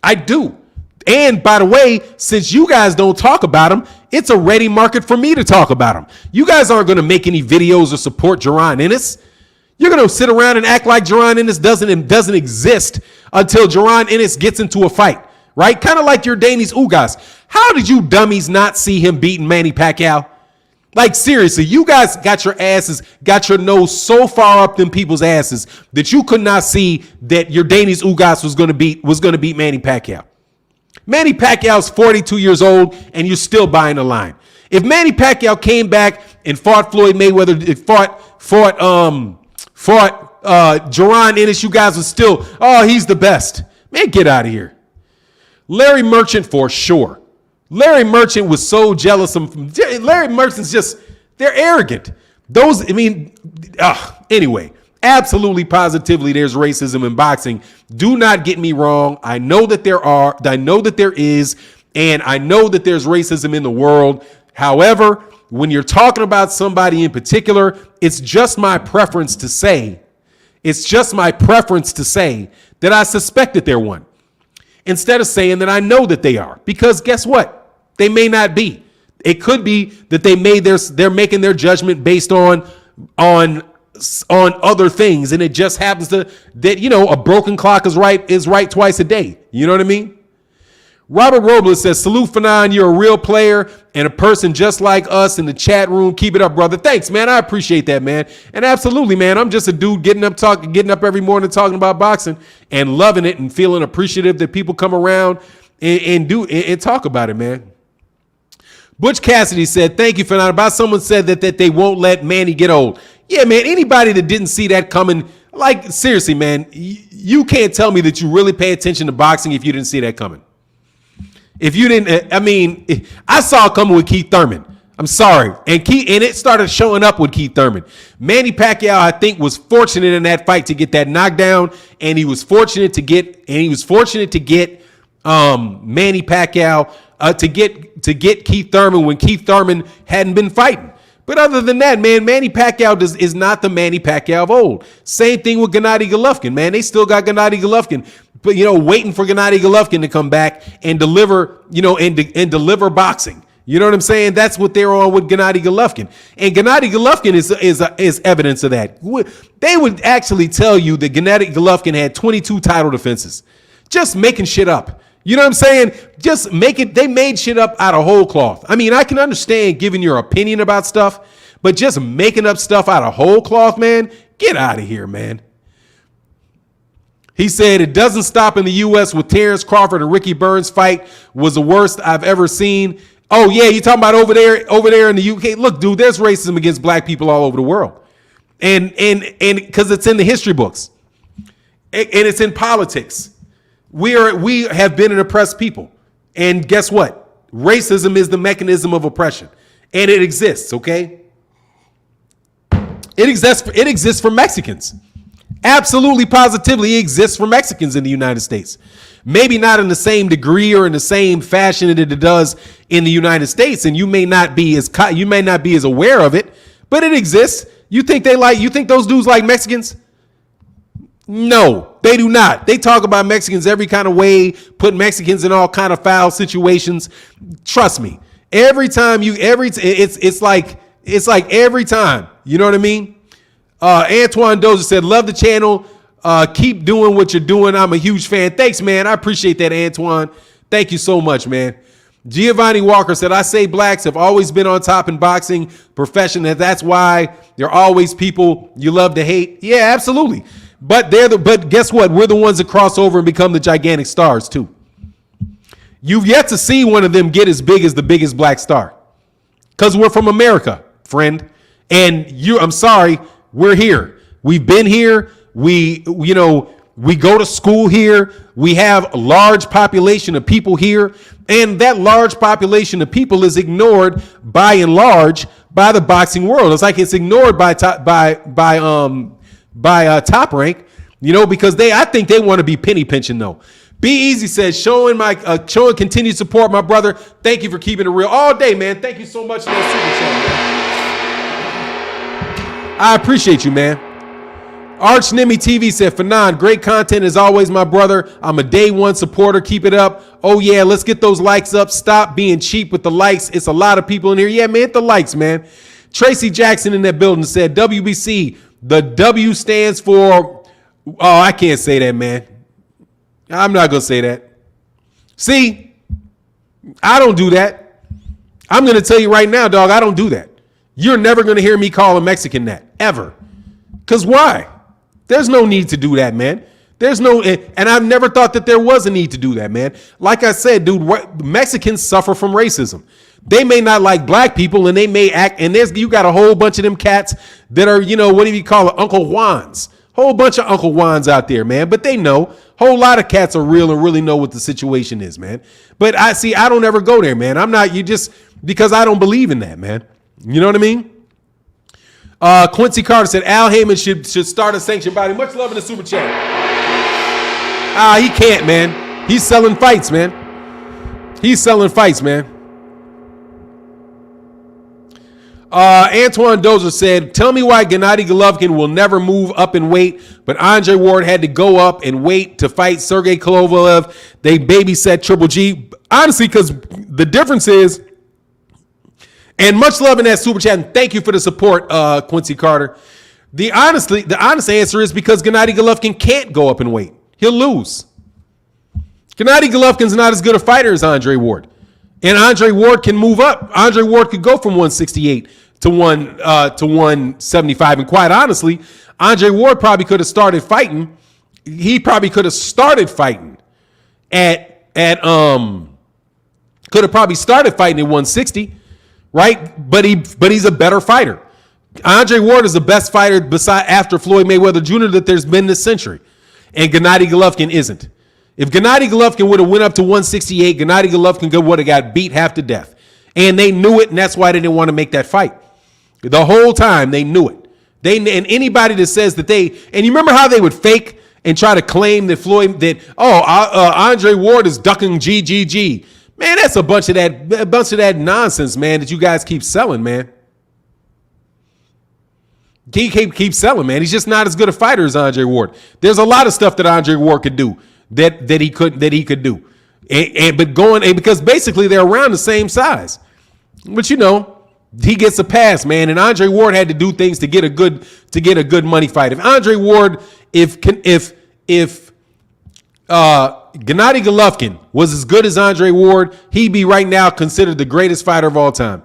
I do. And by the way, since you guys don't talk about them, it's a ready market for me to talk about them. You guys aren't going to make any videos or support Jaron Ennis. You're going to sit around and act like Jaron Ennis doesn't exist until Jaron Ennis gets into a fight, right? Kind of like your Danis Ugas. How did you dummies not see him beating Manny Pacquiao? Like, seriously, you guys got your nose so far up them people's asses that you could not see that your Danis Ugas was going to beat Manny Pacquiao. Manny Pacquiao's 42 years old and you're still buying the line. If Manny Pacquiao came back and fought Floyd Mayweather, fought Jerron Ennis, you guys would still, oh, he's the best. Man, get out of here. Larry Merchant for sure. Larry Merchant was so jealous of him. Larry Merchant's just, they're arrogant. Those, I mean, anyway, absolutely positively there's racism in boxing. Do not get me wrong. I know that there is, and I know that there's racism in the world. However, when you're talking about somebody in particular, it's just my preference to say that I suspect that they're one, instead of saying that I know that they are, because guess what? They may not be. It could be that they're making their judgment based on other things, and it just happens that a broken clock is right twice a day. You know what I mean? Robert Robles says, salute Fannon, you're a real player and a person just like us in the chat room. Keep it up, brother. Thanks, man. I appreciate that, man. And absolutely, man, I'm just a dude getting up every morning talking about boxing and loving it and feeling appreciative that people come around and talk about it, man. Butch Cassidy said, thank you, Fannon. About someone said that they won't let Manny get old. Yeah, man, anybody that didn't see that coming, like, seriously, man, you can't tell me that you really pay attention to boxing if you didn't see that coming. If you didn't, I mean, I saw it coming with Keith Thurman. I'm sorry. And it started showing up with Keith Thurman. Manny Pacquiao, I think, was fortunate in that fight to get that knockdown, and he was fortunate to get Manny Pacquiao to get Keith Thurman when Keith Thurman hadn't been fighting. But other than that, man, Manny Pacquiao is not the Manny Pacquiao of old. Same thing with Gennady Golovkin, man. They still got Gennady Golovkin, but waiting for Gennady Golovkin to come back and deliver, and deliver boxing. You know what I'm saying? That's what they're on with Gennady Golovkin. And Gennady Golovkin is evidence of that. They would actually tell you that Gennady Golovkin had 22 title defenses. Just making shit up. You know what I'm saying? They made shit up out of whole cloth. I mean, I can understand giving your opinion about stuff, but just making up stuff out of whole cloth, man, get out of here, man. He said it doesn't stop in the U.S. with Terrence Crawford and Ricky Burns fight was the worst I've ever seen. Oh, yeah, you talking about over there in the UK? Look, dude, there's racism against black people all over the world. And because it's in the history books. And it's in politics. We have been an oppressed people. And guess what? Racism is the mechanism of oppression. And it exists, okay? It exists for Mexicans. Absolutely, positively, it exists for Mexicans in the United States. Maybe not in the same degree or in the same fashion that it does in the United States, and you may not be as aware of it, but it exists. You think those dudes like Mexicans? No, they do not. They talk about Mexicans every kind of way, put Mexicans in all kind of foul situations. Trust me. It's like every time. You know what I mean? Antoine Dozer said, love the channel. Keep doing what you're doing. I'm a huge fan. Thanks, man. I appreciate that, Antoine. Thank you so much, man. Giovanni Walker said, I say blacks have always been on top in boxing profession. That's why there are always people you love to hate. Yeah, absolutely. But guess what? We're the ones that cross over and become the gigantic stars too. You've yet to see one of them get as big as the biggest black star. Because we're from America, friend. And I'm sorry, we're here. We've been here. We go to school here. We have a large population of people here. And that large population of people is ignored by and large by the boxing world. It's like it's ignored by Top Rank, because I think they want to be penny pinching though. Be Easy says, showing continued support, my brother. Thank you for keeping it real all day, man. Thank you so much for that super chat, man. I appreciate you, man. Arch Nimmy TV said, Fannon, great content as always, my brother. I'm a day one supporter. Keep it up. Oh, yeah, let's get those likes up. Stop being cheap with the likes. It's a lot of people in here. Yeah, man, hit the likes, man. Tracy Jackson in that building said, WBC, the W stands for, oh, I can't say that, man. I'm not going to say that. See, I don't do that. I'm going to tell you right now, dog, I don't do that. You're never going to hear me call a Mexican that, ever. Because why? There's no need to do that, man. And I've never thought that there was a need to do that, man. Like I said, dude, Mexicans suffer from racism. They may not like black people, and they may act, and you got a whole bunch of them cats that are, what do you call it, Uncle Juans. Whole bunch of Uncle Juans out there, man. But they know. Whole lot of cats are real and really know what the situation is, man. But I don't ever go there, man. I'm not, because I don't believe in that, man. You know what I mean? Quincy Carter said Al Heyman should start a sanctioned body. Much love in the super chat. He can't, man. He's selling fights, man. Antoine Dozer said, tell me why Gennady Golovkin will never move up in weight, but Andre Ward had to go up and wait to fight Sergey Kovalev. They babysat Triple G. Honestly, because the difference is, and much love in that super chat, and thank you for the support, Quincy Carter. The honest answer is because Gennady Golovkin can't go up in weight. He'll lose. Gennady Golovkin's not as good a fighter as Andre Ward. And Andre Ward can move up. Andre Ward could go from 168 to 175. And quite honestly, Andre Ward probably could have started fighting. He probably could have started fighting at could have probably started fighting at 160, right? But he's a better fighter. Andre Ward is the best fighter after Floyd Mayweather Jr. that there's been this century. And Gennady Golovkin isn't. If Gennady Golovkin would have went up to 168, Gennady Golovkin would have got beat half to death. And they knew it, and that's why they didn't want to make that fight. The whole time, they knew it. And anybody that says that and you remember how they would fake and try to claim that Andre Ward is ducking GGG. Man, that's a bunch of that nonsense, man, that you guys keep selling, man. He keeps selling, man. He's just not as good a fighter as Andre Ward. There's a lot of stuff that Andre Ward could do that he could do, because basically they're around the same size. But he gets a pass, man. And Andre Ward had to do things to get a good money fight. If Andre Ward, if Gennady Golovkin was as good as Andre Ward, he'd be right now considered the greatest fighter of all time.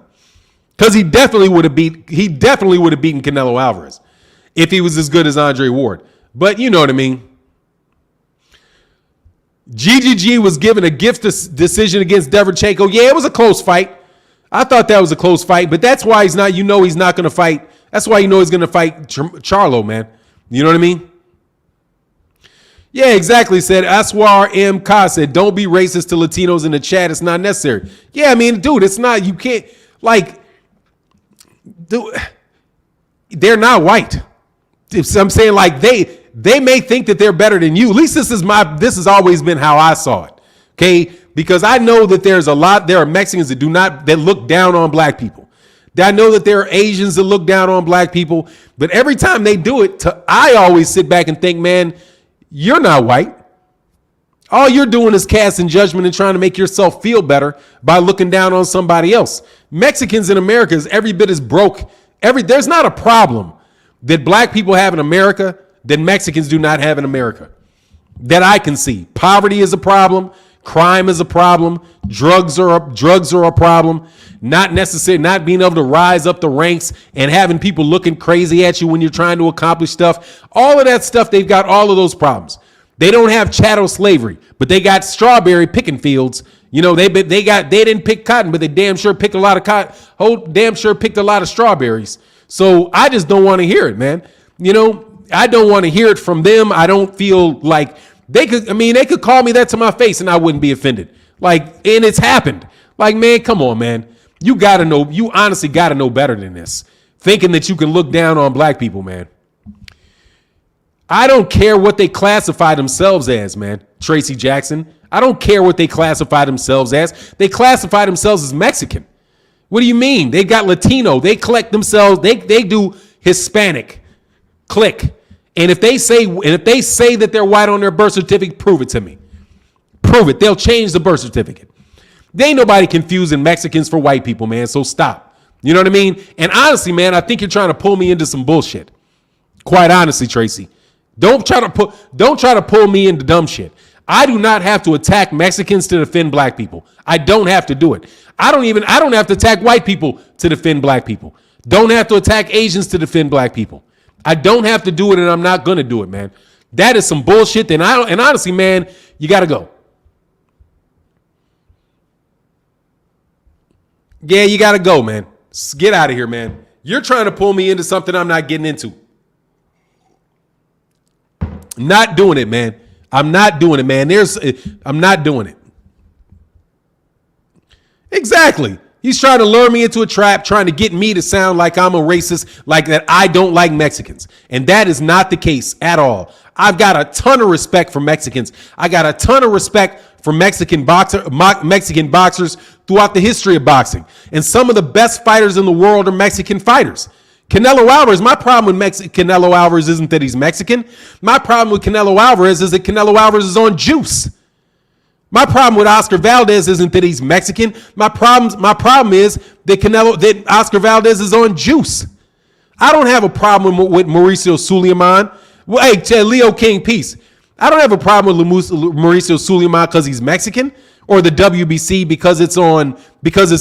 Because he definitely would have beaten Canelo Alvarez if he was as good as Andre Ward. But you know what I mean. GGG was given a gift decision against Derevchenko. Yeah, it was a close fight. I thought that was a close fight, but that's why he's not going to fight. That's why he's going to fight Charlo, man. You know what I mean? Yeah, exactly. Said Aswar M. Ka said, don't be racist to Latinos in the chat. It's not necessary. Yeah, I mean, dude, it's not. You can't, dude, they're not white. I'm saying, they may think that they're better than you. At least this has always been how I saw it. Okay. Because I know that there are Mexicans that look down on black people. I know that there are Asians that look down on black people, but every time they do it, I always sit back and think, man, you're not white. All you're doing is casting judgment and trying to make yourself feel better by looking down on somebody else. Mexicans in America is every bit as broke. There's not a problem that black people have in America that Mexicans do not have in America that I can see. Poverty is a problem. Crime is a problem. Drugs are a problem. Not being able to rise up the ranks and having people looking crazy at you when you're trying to accomplish stuff. All of that stuff, they've got all of those problems. They don't have chattel slavery, but they got strawberry picking fields. They didn't pick cotton, but they damn sure picked a lot of cotton. Damn sure picked a lot of strawberries. So I just don't want to hear it, man. I don't want to hear it from them. I don't feel like they could call me that to my face and I wouldn't be offended. And it's happened. Man, come on, man. You honestly gotta know better than this. Thinking that you can look down on black people, man. I don't care what they classify themselves as, man. Tracy Jackson. I don't care what they classify themselves as. They classify themselves as Mexican. What do you mean? They got Latino. They collect themselves. They do Hispanic. Click. And if they say that they're white on their birth certificate, prove it to me. Prove it. They'll change the birth certificate. There ain't nobody confusing Mexicans for white people, man. So stop. You know what I mean? And honestly, man, I think you're trying to pull me into some bullshit. Quite honestly, Tracy. Don't try to pull me into dumb shit. I do not have to attack Mexicans to defend black people. I don't have to do it. I don't have to attack white people to defend black people. Don't have to attack Asians to defend black people. I don't have to do it, and I'm not going to do it, man. That is some bullshit. And honestly, man, you got to go. Yeah, you got to go, man. Get out of here, man. You're trying to pull me into something I'm not getting into. Not doing it, man. I'm not doing it, man. I'm not doing it. Exactly. He's trying to lure me into a trap, trying to get me to sound like I'm a racist, like that I don't like Mexicans. And that is not the case at all. I've got a ton of respect for Mexicans. I got a ton of respect for Mexican boxers throughout the history of boxing. And some of the best fighters in the world are Mexican fighters. Canelo Alvarez, my problem with Canelo Alvarez isn't that he's Mexican. My problem with Canelo Alvarez is that Canelo Alvarez is on juice. My problem with Oscar Valdez isn't that he's Mexican. My problem is that Oscar Valdez is on juice. I don't have a problem with Mauricio Sulaiman. Well, hey, Leo King, peace. I don't have a problem with Mauricio Sulaiman because he's Mexican, or the WBC because it's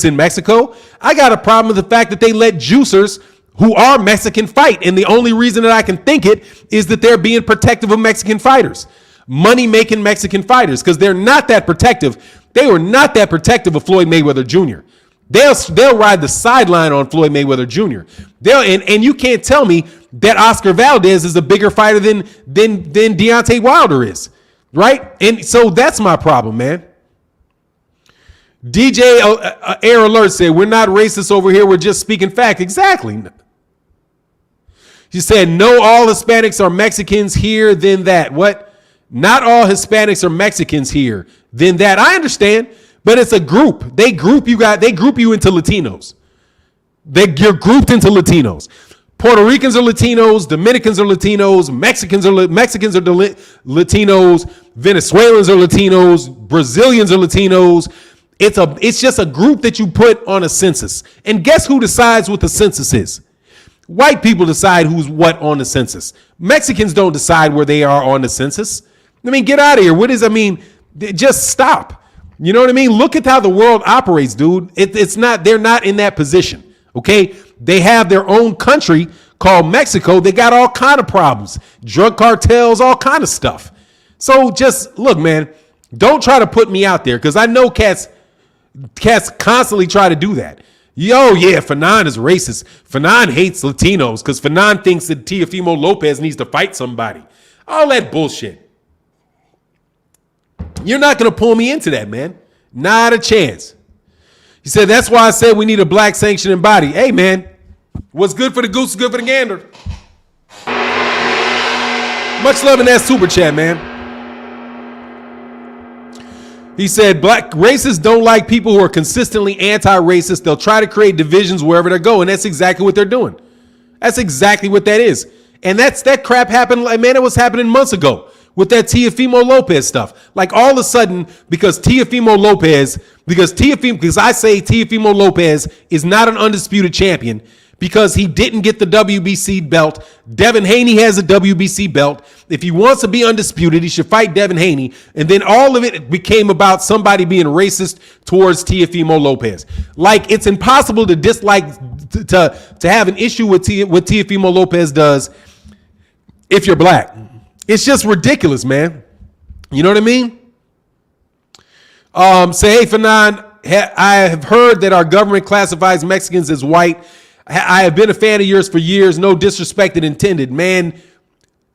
in Mexico. I got a problem with the fact that they let juicers who are Mexican fight, and the only reason that I can think it is that they're being protective of Mexican fighters. Money-making Mexican fighters, because they're not that protective. They were not that protective of Floyd Mayweather Jr. They'll ride the sideline on Floyd Mayweather Jr. And you can't tell me that Oscar Valdez is a bigger fighter than Deontay Wilder is, right? And so that's my problem, man. DJ Air Alert said, we're not racist over here. We're just speaking fact. Exactly. She said, no, all Hispanics are Mexicans here, then that. What? Not all Hispanics are Mexicans here, then that. I understand, but it's a group. They group you into Latinos. You're grouped into Latinos. Puerto Ricans are Latinos, Dominicans are Latinos, Mexicans are Latinos, Venezuelans are Latinos, Brazilians are Latinos. It's just a group that you put on a census. And guess who decides what the census is? White people decide who's what on the census. Mexicans don't decide where they are on the census. I mean, get out of here. Just stop. You know what I mean? Look at how the world operates, dude. They're not in that position. Okay. They have their own country called Mexico. They got all kind of problems, drug cartels, all kind of stuff. So just look, man, don't try to put me out there, because I know cats constantly try to do that. Yo, yeah, Fannon is racist. Fannon hates Latinos because Fannon thinks that Teofimo Lopez needs to fight somebody. All that bullshit. You're not going to pull me into that, man. Not a chance. He said, that's why I said we need a black sanctioning body. Hey, man, what's good for the goose is good for the gander. Much love in that super chat, man. He said, black racists don't like people who are consistently anti-racist. They'll try to create divisions wherever they go. And that's exactly what they're doing. That's exactly what that is. And that crap happened. Like, man, it was happening months ago with that Teofimo Lopez stuff. Like, all of a sudden, because I say Teofimo Lopez is not an undisputed champion because he didn't get the WBC belt. Devin Haney has a WBC belt. If he wants to be undisputed, he should fight Devin Haney. And then all of it became about somebody being racist towards Teofimo Lopez. Like, it's impossible to dislike, to have an issue with what Teofimo Lopez does if you're black. It's just ridiculous, man. You know what I mean? Say, hey, Fannon, I have heard that our government classifies Mexicans as white. I have been a fan of yours for years. No disrespect intended, man.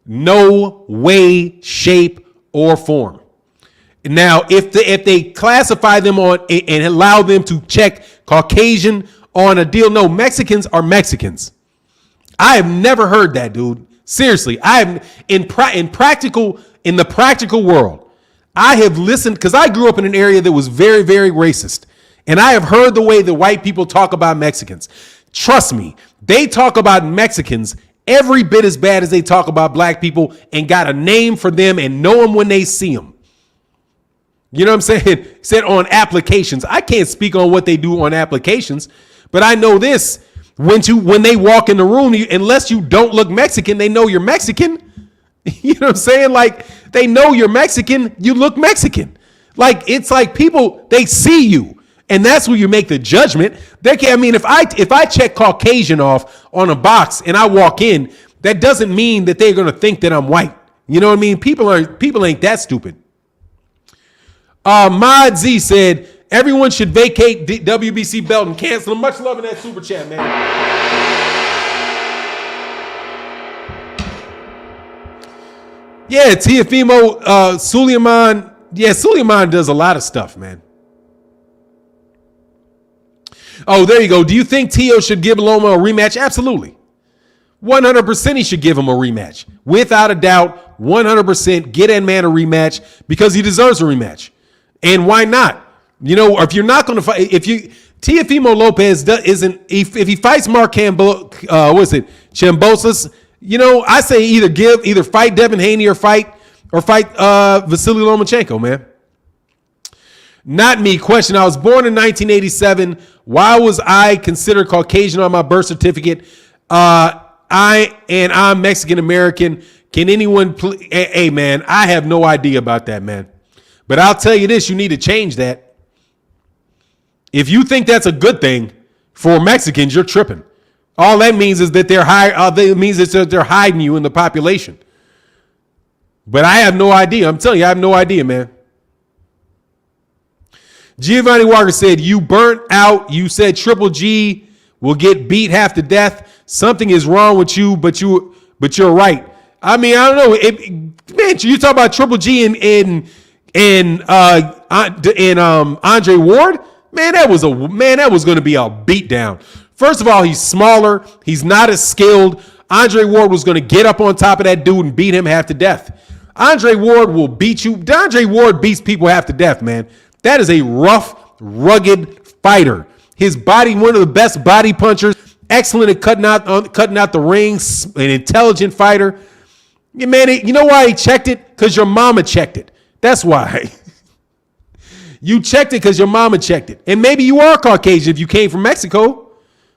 No way, shape, or form. Now, if they classify them on and allow them to check Caucasian on a deal, no, Mexicans are Mexicans. I have never heard that, dude. Seriously, in the practical world, I have listened because I grew up in an area that was very, very racist, and I have heard the way the white people talk about Mexicans. Trust me, they talk about Mexicans every bit as bad as they talk about black people, and got a name for them and know them when they see them. You know what I'm saying? Said on applications. I can't speak on what they do on applications, but I know this. When they walk in the room, unless you don't look Mexican, they know you're Mexican. You know what I'm saying? Like, they know you're Mexican, you look Mexican. Like, it's like people, they see you. And that's where you make the judgment. If I check Caucasian off on a box and I walk in, that doesn't mean that they're going to think that I'm white. You know what I mean? People ain't that stupid. Mod Z said, everyone should vacate WBC belt and cancel them. Much love in that super chat, man. Yeah, Teofimo, Suleiman. Yeah, Suleiman does a lot of stuff, man. Oh, there you go. Do you think Tio should give Loma a rematch? Absolutely. 100% he should give him a rematch. Without a doubt, 100% get that man a rematch because he deserves a rematch. And why not? You know, if you're not going to fight, Teofimo Lopez isn't, if he fights Mark Chambosas, you know, I say either fight Devin Haney or fight Vasily Lomachenko, man. Not me. Question. I was born in 1987. Why was I considered Caucasian on my birth certificate? I'm Mexican American. Can anyone hey man, I have no idea about that, man. But I'll tell you this, you need to change that. If you think that's a good thing for Mexicans, you're tripping. All that means is that they're hiding you in the population. But I have no idea. I'm telling you, I have no idea, man. Giovanni Walker said, you burnt out. You said Triple G will get beat half to death. Something is wrong with you, but you're right. I mean, I don't know. Man, you talk about Triple G and Andre Ward. Man, that was going to be a beatdown. First of all, he's smaller. He's not as skilled. Andre Ward was going to get up on top of that dude and beat him half to death. Andre Ward will beat you. Andre Ward beats people half to death, man. That is a rough, rugged fighter. His body, one of the best body punchers, excellent at cutting out the rings, an intelligent fighter. Yeah, man, you know why he checked it? Because your mama checked it. That's why. You checked it because your mama checked it. And maybe you are Caucasian if you came from Mexico.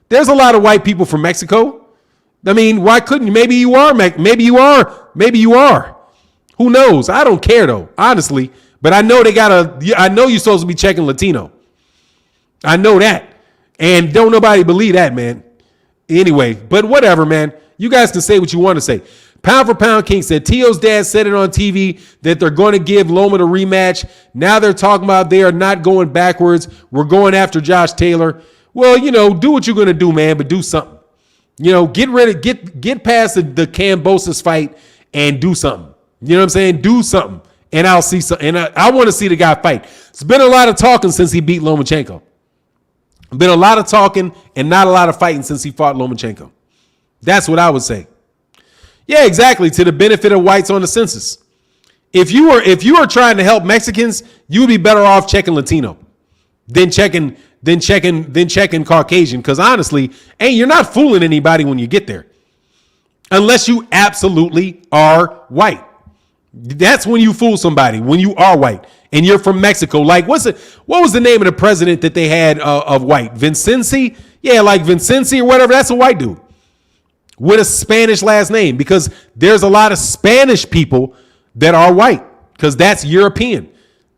There's a lot of white people from Mexico. I mean, why couldn't you? Maybe you are. Maybe you are. Maybe you are. Who knows? I don't care though, honestly. But I know I know you're supposed to be checking Latino. I know that. And don't nobody believe that, man. Anyway, but whatever, man. You guys can say what you want to say. Pound for Pound King said, Tio's dad said it on TV that they're going to give Loma the rematch. Now they're talking about they are not going backwards. We're going after Josh Taylor. Well, you know, do what you're going to do, man, but do something. You know, get past the Cambosis fight and do something. You know what I'm saying? Do something. And I'll see something. And I want to see the guy fight. It's been a lot of talking since he beat Lomachenko. Been a lot of talking and not a lot of fighting since he fought Lomachenko. That's what I would say. Yeah, exactly. To the benefit of whites on the census. If you were trying to help Mexicans, you would be better off checking Latino than checking Caucasian. Because honestly, you're not fooling anybody when you get there. Unless you absolutely are white. That's when you fool somebody, when you are white and you're from Mexico. Like, what was the name of the president that they had of white? Vincenzi? Yeah, like Vincenzi or whatever. That's a white dude with a Spanish last name, because there's a lot of Spanish people that are white because that's European,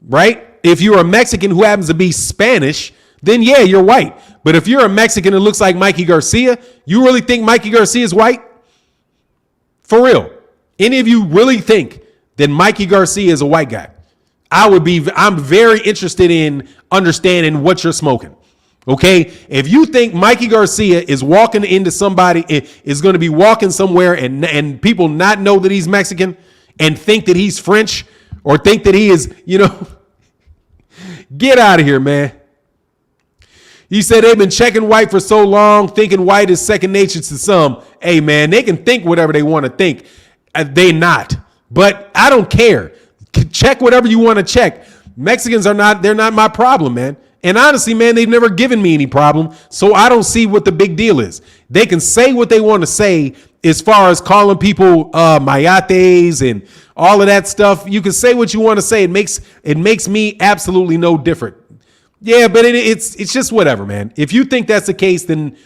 right? If you're a Mexican who happens to be Spanish, then yeah, you're white. But if you're a Mexican that looks like Mikey Garcia, you really think Mikey Garcia is white? For real. Any of you really think that Mikey Garcia is a white guy? I'm very interested in understanding what you're smoking. Okay. If you think Mikey Garcia is walking into somebody, is going to be walking somewhere and people not know that he's Mexican and think that he's French or think that he is, you know, get out of here, man. He said they've been checking white for so long, thinking white is second nature to some. Hey, man, they can think whatever they want to think. They not. But I don't care. Check whatever you want to check. Mexicans they're not my problem, man. And honestly, man, they've never given me any problem. So I don't see what the big deal is. They can say what they want to say as far as calling people mayates and all of that stuff. You can say what you want to say. It makes me absolutely no different. Yeah, but it's just whatever, man. If you think that's the case, then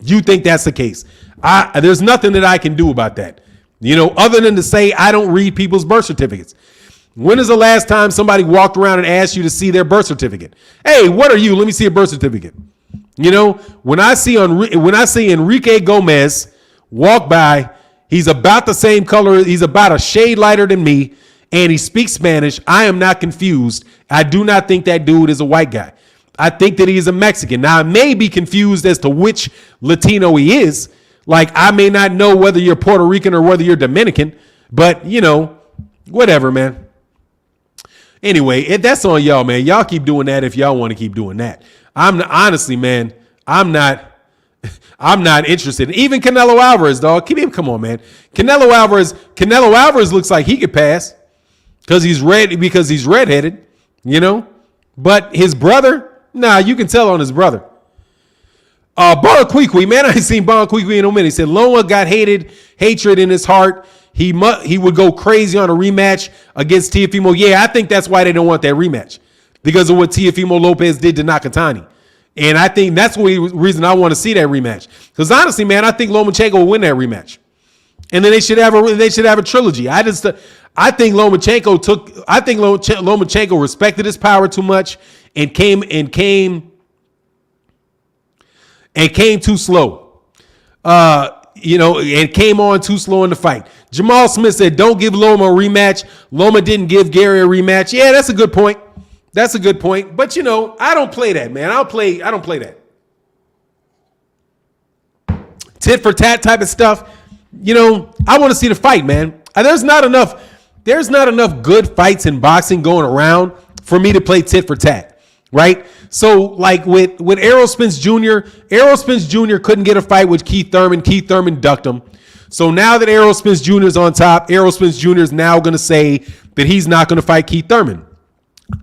you think that's the case. There's nothing that I can do about that. You know, other than to say I don't read people's birth certificates. When is the last time somebody walked around and asked you to see their birth certificate? Hey, what are you? Let me see a birth certificate. You know, when I see Enrique Gomez walk by, he's about the same color. He's about a shade lighter than me, and he speaks Spanish. I am not confused. I do not think that dude is a white guy. I think that he is a Mexican. Now, I may be confused as to which Latino he is. Like, I may not know whether you're Puerto Rican or whether you're Dominican. But, whatever, man. Anyway, that's on y'all, man. Y'all keep doing that if y'all want to keep doing that. Honestly, man, I'm not interested. Even Canelo Alvarez, dog. Come on, man. Canelo Alvarez looks like he could pass because he's redheaded, But his brother, nah, you can tell on his brother. Bonquiqui, man, I ain't seen Bonquiqui in a minute. He said Loma got hatred in his heart. He would go crazy on a rematch against Teofimo. Yeah, I think that's why they don't want that rematch, because of what Teofimo Lopez did to Nakatani. And I think that's the reason I want to see that rematch. Because honestly, man, I think Lomachenko will win that rematch, and then they should have a trilogy. I think Lomachenko respected his power too much and came too slow. And came on too slow in the fight. Jamal Smith said, don't give Loma a rematch. Loma didn't give Gary a rematch. Yeah, that's a good point. But, I don't play that, man. I don't play that. Tit for tat type of stuff. I want to see the fight, man. There's not enough good fights in boxing going around for me to play tit for tat, right? So, like with Errol Spence Jr., couldn't get a fight with Keith Thurman. Keith Thurman ducked him. So now that Errol Spence Jr. is on top, Errol Spence Jr. is now going to say that he's not going to fight Keith Thurman.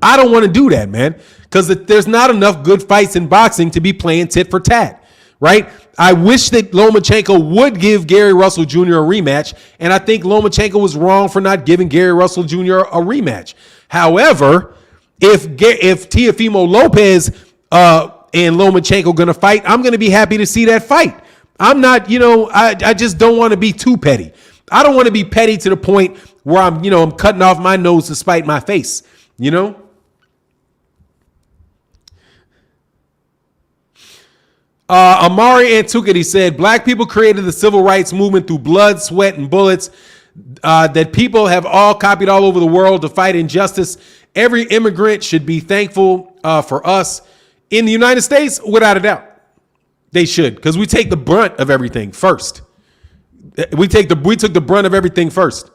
I don't want to do that, man, because there's not enough good fights in boxing to be playing tit for tat, right? I wish that Lomachenko would give Gary Russell Jr. a rematch, and I think Lomachenko was wrong for not giving Gary Russell Jr. a rematch. However, if Teofimo Lopez and Lomachenko going to fight, I'm going to be happy to see that fight. I'm not, I just don't want to be too petty. I don't want to be petty to the point where I'm cutting off my nose to spite my face, Amari Antukati said, black people created the civil rights movement through blood, sweat, and bullets that people have all copied all over the world to fight injustice. Every immigrant should be thankful for us in the United States, without a doubt. They should, because we take the brunt of everything first. We took the brunt of everything first.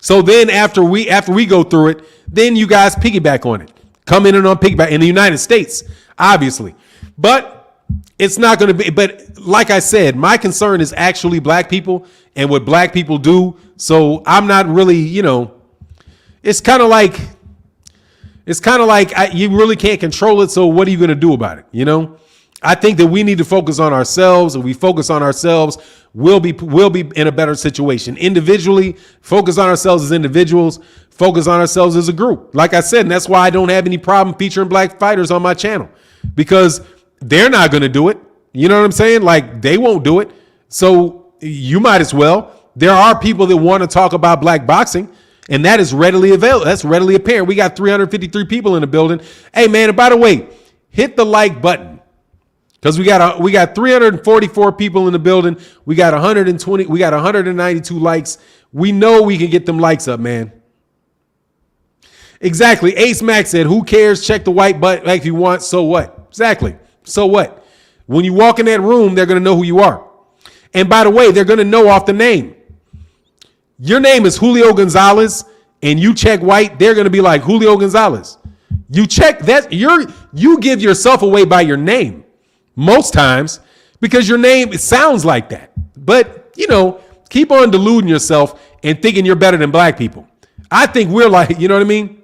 So then after we go through it, then you guys piggyback on it. Come in and on piggyback in the United States, obviously. But it's not going to be, but like I said, my concern is actually black people and what black people do. So I'm not really, it's kind of like you really can't control it. So what are you going to do about it? I think that we need to focus on ourselves. If we focus on ourselves, we'll be in a better situation. Individually, focus on ourselves as individuals, focus on ourselves as a group. Like I said, and that's why I don't have any problem featuring black fighters on my channel, because they're not going to do it. You know what I'm saying? Like, they won't do it. So you might as well. There are people that want to talk about black boxing, and that is readily available. That's readily apparent. We got 353 people in the building. Hey, man, and by the way, hit the like button. Because we got 344 people in the building. We got 192 likes. We know we can get them likes up, man. Exactly. Ace Max said, who cares? Check the white button if you want. So what? Exactly. So what? When you walk in that room, they're going to know who you are. And by the way, they're going to know off the name. Your name is Julio Gonzalez and you check white, they're going to be like Julio Gonzalez. You check that, you give yourself away by your name. Most times, because your name, it sounds like that. But, keep on deluding yourself and thinking you're better than black people. I think we're like, you know what I mean?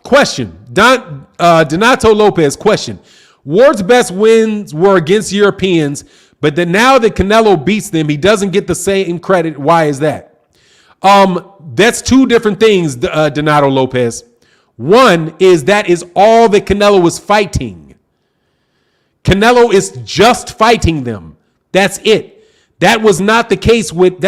Question. Donato Lopez, question. Ward's best wins were against Europeans, but then now that Canelo beats them, he doesn't get the same credit. Why is that? That's two different things, Donato Lopez. One is that is all that Canelo was fighting. Canelo is just fighting them. That's it. That was not the case with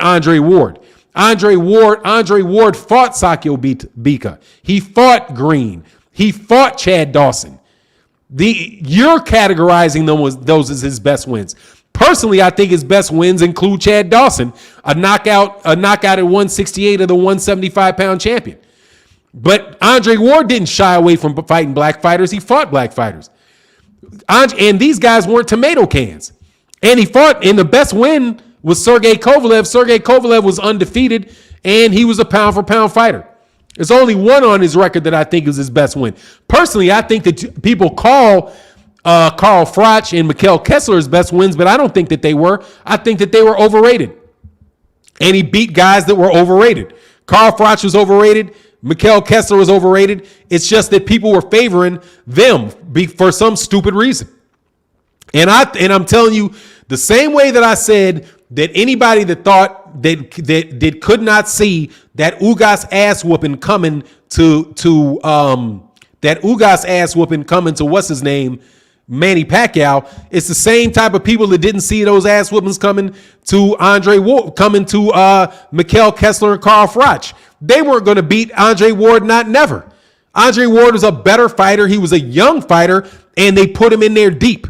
Andre Ward. Andre Ward fought Sakio Bika. He fought Green. He fought Chad Dawson. You're categorizing those as his best wins. Personally, I think his best wins include Chad Dawson, a knockout at 168 of the 175-pound champion. But Andre Ward didn't shy away from fighting black fighters. He fought black fighters. And these guys weren't tomato cans. And he fought, and the best win was Sergey Kovalev. Sergey Kovalev was undefeated, and he was a pound-for-pound fighter. There's only one on his record that I think is his best win. Personally, I think that people call Carl Froch and Mikhail Kessler his best wins, but I don't think that they were. I think that they were overrated. And he beat guys that were overrated. Carl Froch was overrated. Mikhail Kessler was overrated. It's just that people were favoring them for some stupid reason. And I'm telling you, the same way that I said that anybody that thought that could not see that Ugas ass whooping coming to what's his name, Manny Pacquiao, it's the same type of people that didn't see those ass whoopings coming to Andre Ward, coming to Mikhail Kessler and Carl Froch. They weren't going to beat Andre Ward, not never. Andre Ward was a better fighter. He was a young fighter, and they put him in there deep.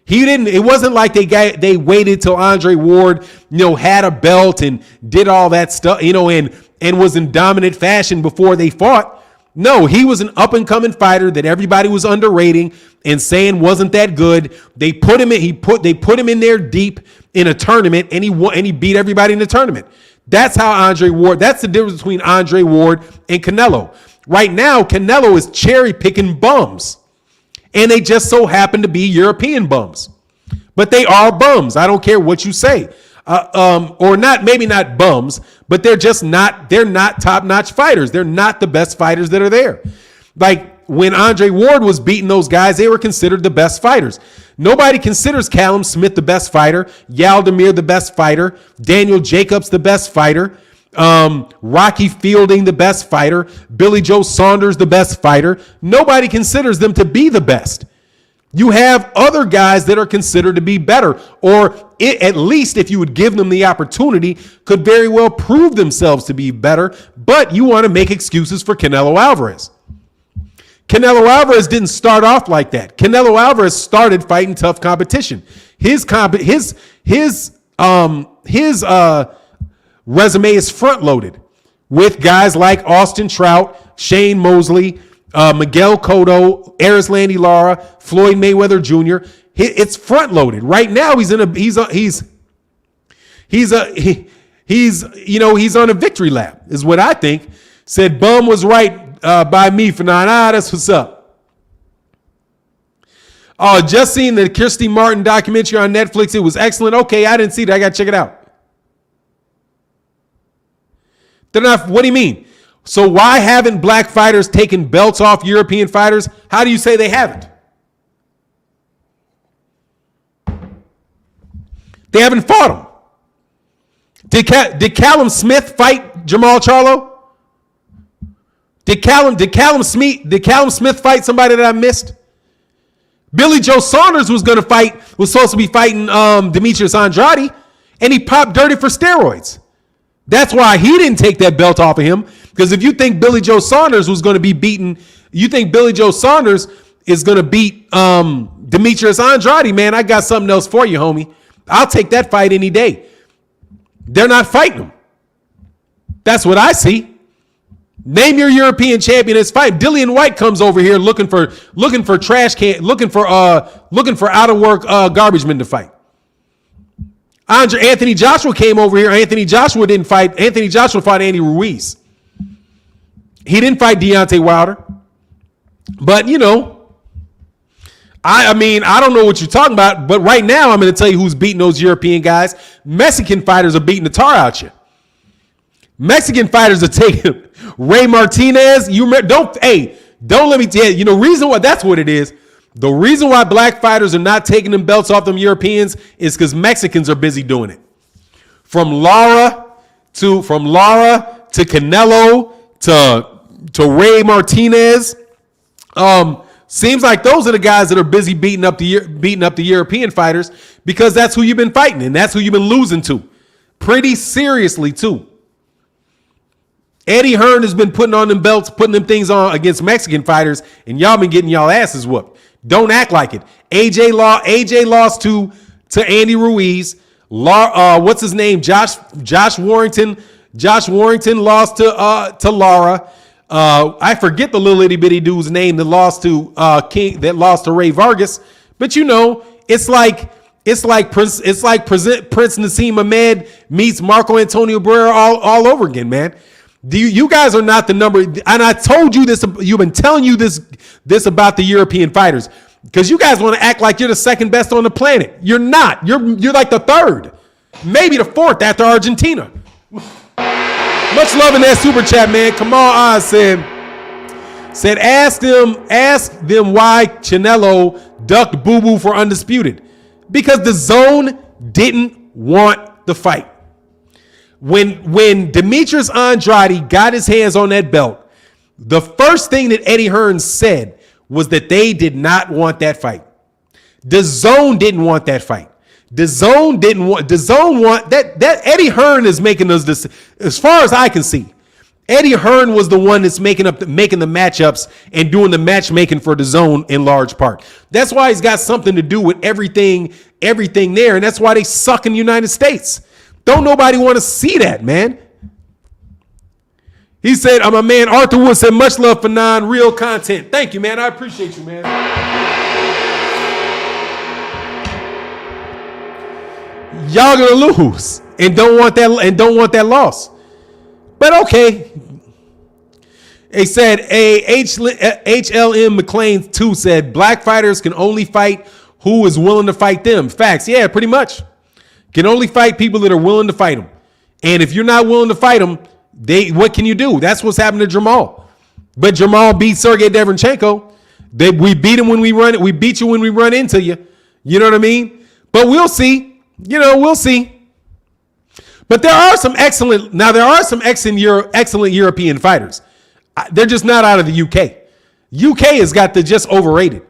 It wasn't like they waited till Andre Ward, had a belt and did all that stuff, and was in dominant fashion before they fought. No, he was an up and coming fighter that everybody was underrating and saying wasn't that good. They put him in. They put him in there deep in a tournament, and he beat everybody in the tournament. That's how Andre Ward. That's the difference between Andre Ward and Canelo. Right now, Canelo is cherry picking bums. And they just so happen to be European bums. But they are bums. I don't care what you say. Or not, maybe not bums, but they're not top-notch fighters. They're not the best fighters that are there. Like when Andre Ward was beating those guys, they were considered the best fighters. Nobody considers Callum Smith the best fighter, Yaldemir the best fighter, Daniel Jacobs the best fighter, Rocky Fielding the best fighter, Billy Joe Saunders the best fighter. Nobody considers them to be the best. You have other guys that are considered to be better, or at least if you would give them the opportunity, could very well prove themselves to be better, but you want to make excuses for Canelo Alvarez. Canelo Alvarez didn't start off like that. Canelo Alvarez started fighting tough competition. His resume is front loaded with guys like Austin Trout, Shane Mosley, Miguel Cotto, Erislandy Lara, Floyd Mayweather Jr. It's front loaded. Right now he's on a victory lap is what I think. Said Bum was right by me for 9. That's what's up. Oh, just seen the Kirstie Martin documentary on Netflix. It was excellent. Okay, I didn't see that. I got to check it out. They're not. What do you mean? So why haven't black fighters taken belts off European fighters? How do you say they haven't? They haven't fought them. Did Callum Smith fight Jamal Charlo? Did Callum Smith fight somebody that I missed? Billy Joe Saunders was supposed to be fighting Demetrius Andrade, and he popped dirty for steroids. That's why he didn't take that belt off of him. Because if you think Billy Joe Saunders was going to be beaten, you think Billy Joe Saunders is going to beat Demetrius Andrade, man, I got something else for you, homie. I'll take that fight any day. They're not fighting him. That's what I see. Name your European champion that's fighting. Dillian White comes over here looking for trash can, looking for out of work garbage men to fight. Anthony Joshua came over here. Anthony Joshua didn't fight. Anthony Joshua fought Andy Ruiz. He didn't fight Deontay Wilder. But, I don't know what you're talking about, but right now I'm going to tell you who's beating those European guys. Mexican fighters are beating the tar out you. Mexican fighters are taking Ray Martinez. Don't let me tell you, reason why that's what it is. The reason why black fighters are not taking them belts off them Europeans is because Mexicans are busy doing it. From Lara to Canelo to Ray Martinez. Seems like those are the guys that are busy beating up the European fighters because that's who you've been fighting and that's who you've been losing to. Pretty seriously, too. Eddie Hearn has been putting on them belts, putting them things on against Mexican fighters, and y'all been getting y'all asses whooped. Don't act like it. AJ lost to Andy Ruiz. What's his name? Josh Warrington. Josh Warrington lost to Lara. I forget the little itty bitty dude's name that lost to Ray Vargas. But it's like It's like Prince Nassim Ahmed meets Marco Antonio Barrera all over again, man. You guys are not the number, and I told you this. You've been telling you this about the European fighters because you guys want to act like you're the second best on the planet. You're not. You're like the third, maybe the fourth after Argentina. Much love in that super chat, man. Kamal Oz said ask them why Canelo ducked Boo Boo for Undisputed. Because the zone didn't want the fight. When Demetrius Andrade got his hands on that belt, the first thing that Eddie Hearn said was that they did not want that fight. The zone didn't want that fight. The zone want that Eddie Hearn is making us this, as far as I can see. Eddie Hearn was the one that's making the matchups and doing the matchmaking for the zone in large part. That's why he's got something to do with everything there, and that's why they suck in the United States. Don't nobody want to see that, man. He said, my man Arthur Wood said, much love for real content. Thank you, man. I appreciate you, man. Y'all gonna lose and don't want that loss. But okay. They said HLM McLean 2 said black fighters can only fight who is willing to fight them. Facts. Yeah, pretty much. Can only fight people that are willing to fight them. And if you're not willing to fight them, what can you do? That's what's happened to Jamal. But Jamal beat Sergey Devenchenko. We beat him when we run. We beat you when we run into you. You know what I mean? But we'll see. We'll see. But there are some excellent European fighters. They're just not out of the UK. UK has got the just overrated.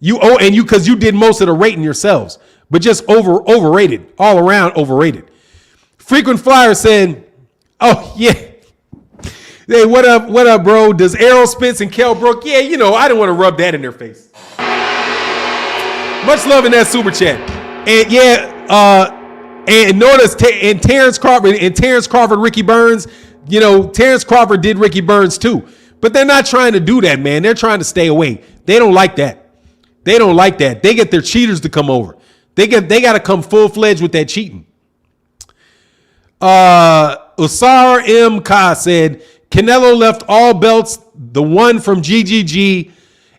Because you did most of the rating yourselves, but just overrated, all around overrated. Frequent Flyer said, "Oh yeah, hey, what up, bro? Does Errol Spence and Kell Brook? Yeah, I didn't want to rub that in their face. Much love in that super chat, and yeah." And notice, Terrence Crawford, Ricky Burns, Terrence Crawford did Ricky Burns too. But they're not trying to do that, man. They're trying to stay away. They don't like that. They get their cheaters to come over. They got to come full-fledged with that cheating. Usar M. Ka said, Canelo left all belts, the one from GGG,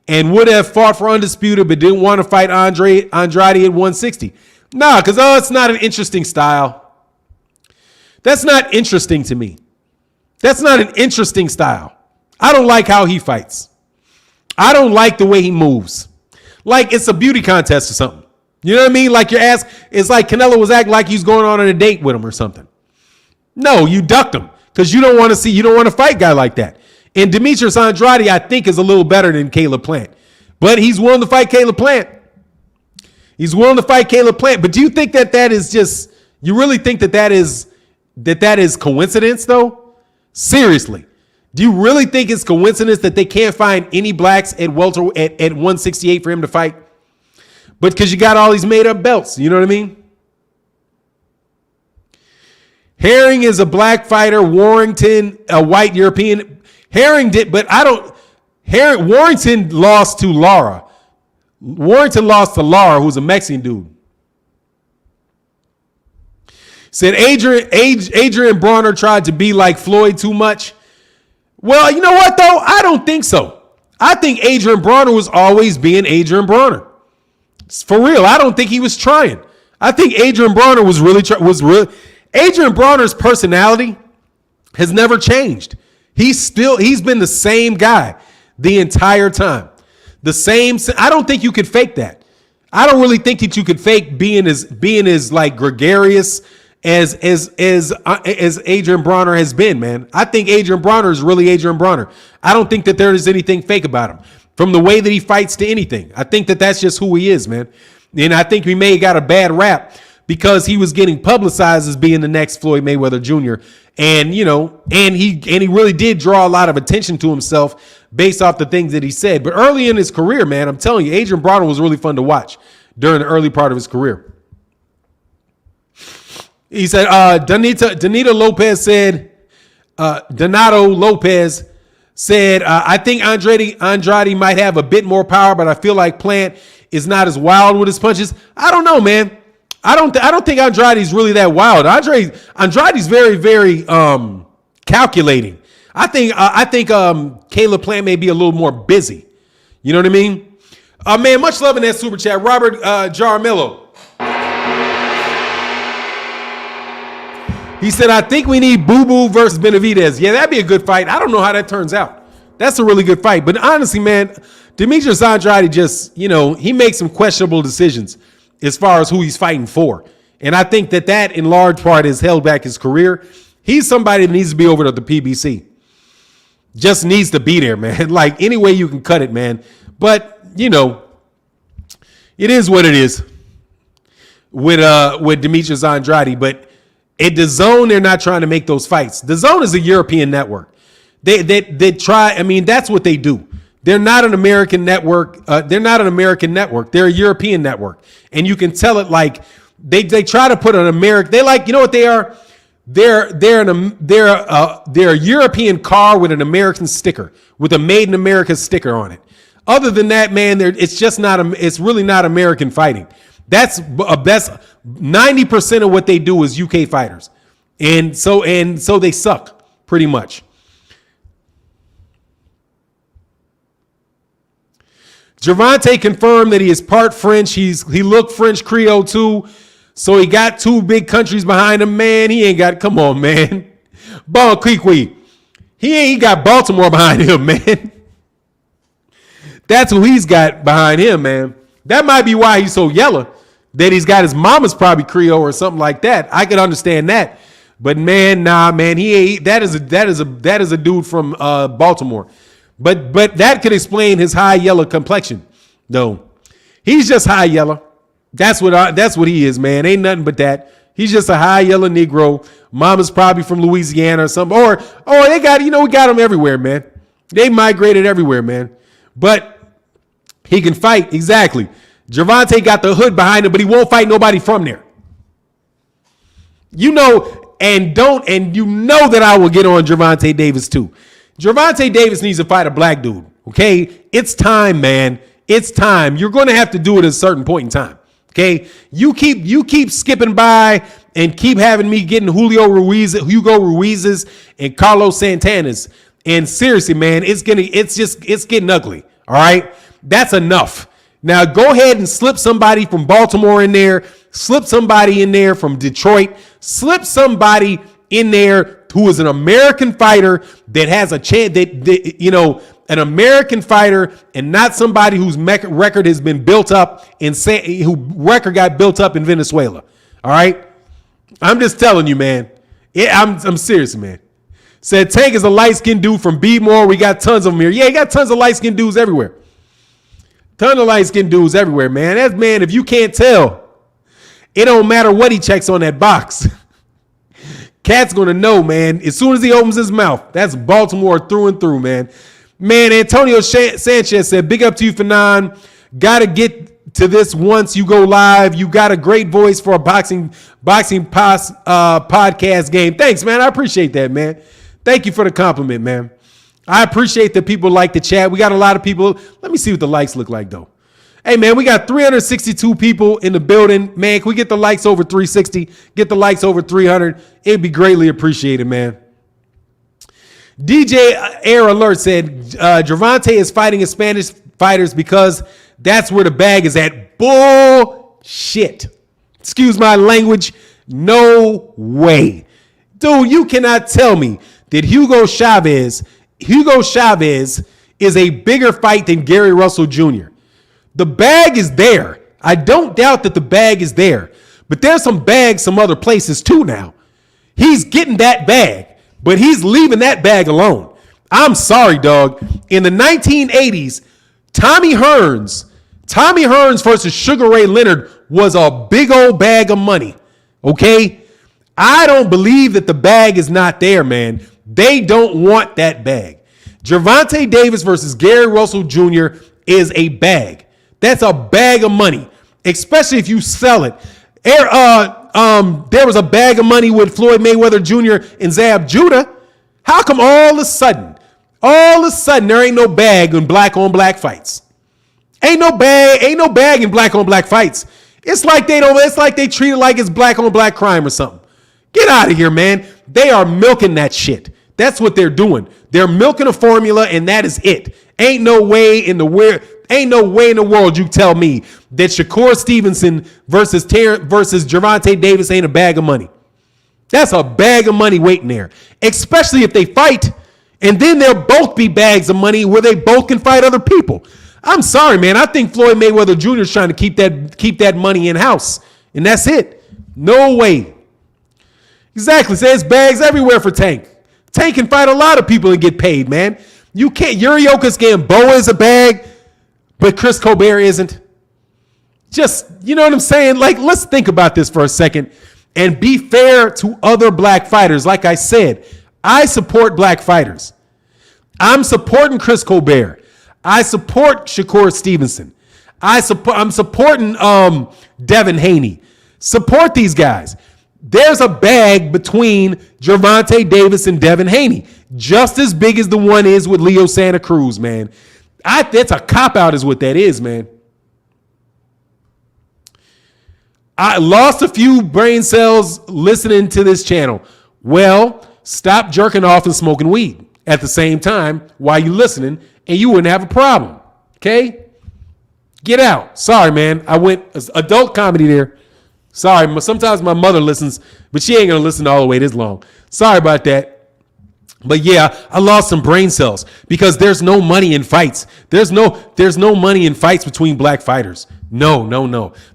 and would have fought for Undisputed, but didn't want to fight Andrade at 160. Nah, because it's not an interesting style. That's not interesting to me. That's not an interesting style. I don't like how he fights. I don't like the way he moves. Like it's a beauty contest or something. You know what I mean? Like it's like Canelo was acting like he's going on a date with him or something. No, you ducked him because you don't want to fight a guy like that. And Demetrius Andrade, I think, is a little better than Caleb Plant. But he's willing to fight Caleb Plant. But do you think that is just, you really think that is coincidence though? Seriously. Do you really think it's coincidence that they can't find any blacks at welter at 168 for him to fight? But because you got all these made up belts, you know what I mean? Herring is a black fighter, Warrington, a white European. Warrington lost to Lara. Warrington lost to Lara, who's a Mexican dude. Said Adrian Broner tried to be like Floyd too much. Well, you know what, though? I don't think so. I think Adrian Broner was always being Adrian Broner. For real, I don't think he was trying. I think Adrian Broner was really Adrian Broner's personality has never changed. He's been the same guy the entire time. I don't think you could fake that. I don't really think that you could fake being as like gregarious as Adrian Broner has been, man. I think Adrian Broner is really Adrian Broner. I don't think that there is anything fake about him from the way that he fights to anything. I think that that's just who he is, man. And I think he may have got a bad rap because he was getting publicized as being the next Floyd Mayweather Jr. And, he really did draw a lot of attention to himself based off the things that he said. But early in his career, man, I'm telling you, Adrian Broner was really fun to watch during the early part of his career. He said, Donato Lopez said, I think Andrade might have a bit more power, but I feel like Plant is not as wild with his punches. I don't know, man. I don't think Andrade's really that wild. Andrade's very, very calculating. I think Caleb Plant may be a little more busy. You know what I mean? Man, much love in that super chat. Robert Jaramillo. He said, I think we need Boo Boo versus Benavidez. Yeah, that'd be a good fight. I don't know how that turns out. That's a really good fight. But honestly, man, Demetrius Andrade just, he makes some questionable decisions as far as who he's fighting for. And I think that in large part has held back his career. He's somebody that needs to be over at the PBC. Just needs to be there, man. Like, any way you can cut it, man. But, it is what it is with Demetrius Andrade. But at the Zone, they're not trying to make those fights. The Zone is a European network. They try. I mean, that's what they do. They're not an American network. They're not an American network. They're a European network, and you can tell it like they try to put an American. They like, you know what they are? They're a European car with an American sticker, with a Made in America sticker on it. Other than that, man, it's just not. It's really not American fighting. That's 90% of what they do is UK fighters, and so they suck pretty much. Gervonta confirmed that he is part French. He looked French Creole too, so he got two big countries behind him. Man, he ain't got. Come on, man, Bon Kikwi. He got Baltimore behind him, man. That's who he's got behind him, man. That might be why he's so yellow. That he's got his mama's probably Creole or something like that. I could understand that, but man, nah, man, he ain't. That is a dude from Baltimore. But that could explain his high yellow complexion. No, he's just high yellow. That's what he is, man. Ain't nothing but that. He's just a high yellow Negro. Mama's probably from Louisiana or something. Or they got, we got them everywhere, man. They migrated everywhere, man. But he can fight, exactly. Gervonta got the hood behind him, but he won't fight nobody from there. And you know that I will get on Gervonta Davis too. Gervonta Davis needs to fight a black dude, okay? It's time, man. It's time. You're going to have to do it at a certain point in time, okay? You keep skipping by and keep having me getting Hugo Ruiz's and Carlos Santana's. And seriously, man, it's getting ugly, all right? That's enough. Now go ahead and slip somebody from Baltimore in there, slip somebody in there from Detroit, slip somebody in there who is an American fighter that has a chance, an American fighter and not somebody whose record has been built up who record got built up in Venezuela. All right. I'm just telling you, man. I'm serious, man. Said Tank is a light-skinned dude from Beadmore. We got tons of them here. Yeah, you got tons of light-skinned dudes everywhere. Ton of light-skinned dudes everywhere, man. That man, if you can't tell, it don't matter what he checks on that box. Cat's going to know, man. As soon as he opens his mouth, that's Baltimore through and through, man. Man, Antonio Sanchez said, big up to you, Fannon. Got to get to this once you go live. You got a great voice for a boxing podcast game. Thanks, man. I appreciate that, man. Thank you for the compliment, man. I appreciate that people like the chat. We got a lot of people. Let me see what the likes look like, though. Hey, man, we got 362 people in the building. Man, can we get the likes over 360? Get the likes over 300? It'd be greatly appreciated, man. DJ Air Alert said, Gervonta is fighting Spanish fighters because that's where the bag is at. Bullshit. Excuse my language. No way. Dude, you cannot tell me that Hugo Chavez is a bigger fight than Gary Russell Jr. The bag is there. I don't doubt that the bag is there. But there's some bags some other places too now. He's getting that bag, but he's leaving that bag alone. I'm sorry, dog. In the 1980s, Tommy Hearns versus Sugar Ray Leonard was a big old bag of money. Okay? I don't believe that the bag is not there, man. They don't want that bag. Gervonta Davis versus Gary Russell Jr. is a bag. That's a bag of money, especially if you sell it. There was a bag of money with Floyd Mayweather Jr. and Zab Judah. How come all of a sudden there ain't no bag in black on black fights? Ain't no bag in black on black fights. It's like they treat it like it's black on black crime or something. Get out of here, man. They are milking that shit. That's what they're doing. They're milking a formula, and that is it. Ain't no way in the world you tell me that Shakur Stevenson versus Gervonta Davis ain't a bag of money. That's a bag of money waiting there, especially if they fight, and then they'll both be bags of money where they both can fight other people. I'm sorry, man. I think Floyd Mayweather Jr. is trying to keep that money in house, and that's it. No way. Exactly. There's bags everywhere for Tank. Tank can fight a lot of people and get paid, man. You can't. Yuriokas Gamboa is a bag, but Chris Colbert isn't. Just, you know what I'm saying? Like, let's think about this for a second and be fair to other black fighters. Like I said, I support black fighters. I'm supporting Chris Colbert. I support Shakur Stevenson. I'm supporting Devin Haney. Support these guys. There's a bag between Gervonta Davis and Devin Haney, just as big as the one is with Leo Santa Cruz, man. That's a cop-out is what that is, man. I lost a few brain cells listening to this channel. Well, stop jerking off and smoking weed at the same time while you're listening, and you wouldn't have a problem, okay? Get out. Sorry, man. I went adult comedy there. Sorry, sometimes my mother listens, but she ain't going to listen all the way this long. Sorry about that. But yeah, I lost some brain cells because there's no money in fights. There's no money in fights between black fighters. No.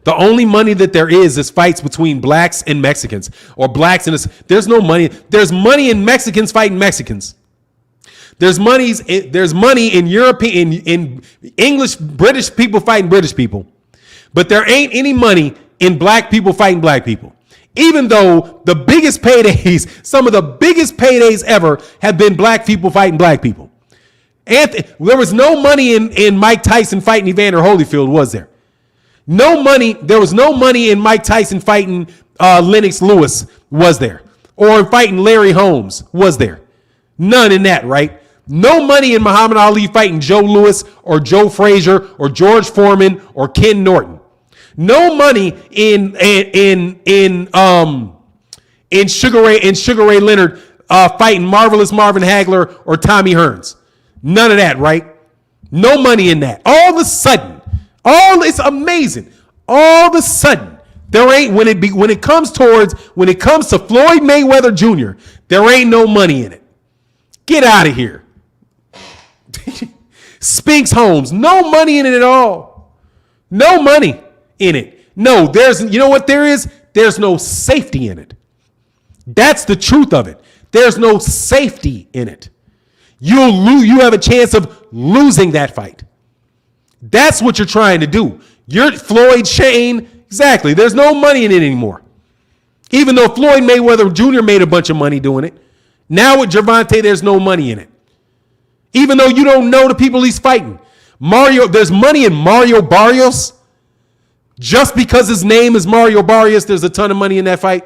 The only money that there is fights between blacks and Mexicans or blacks and there's no money. There's money in Mexicans fighting Mexicans. There's money in European, in English, British people fighting British people. But there ain't any money in black people fighting black people. Even though the biggest paydays, some of the biggest paydays ever have been black people fighting black people. There was no money in Mike Tyson fighting Evander Holyfield, was there? No money. There was no money in Mike Tyson fighting Lennox Lewis, was there? Or in fighting Larry Holmes, was there? None in that, right? No money in Muhammad Ali fighting Joe Louis or Joe Frazier or George Foreman or Ken Norton. No money in Sugar Ray Leonard fighting Marvelous Marvin Hagler or Tommy Hearns. None of that, right? No money in that. All of a sudden, it's amazing. All of a sudden, there ain't when it comes to Floyd Mayweather Jr., there ain't no money in it. Get out of here. Spinks Holmes, no money in it at all. No money in it. No, you know what there is? There's no safety in it. That's the truth of it. There's no safety in it. You have a chance of losing that fight. That's what you're trying to do. You're Floyd Shane. Exactly. There's no money in it anymore. Even though Floyd Mayweather Jr. made a bunch of money doing it. Now with Gervonta, there's no money in it. Even though you don't know the people he's fighting. There's money in Mario Barrios. Just because his name is Mario Barrios, there's a ton of money in that fight.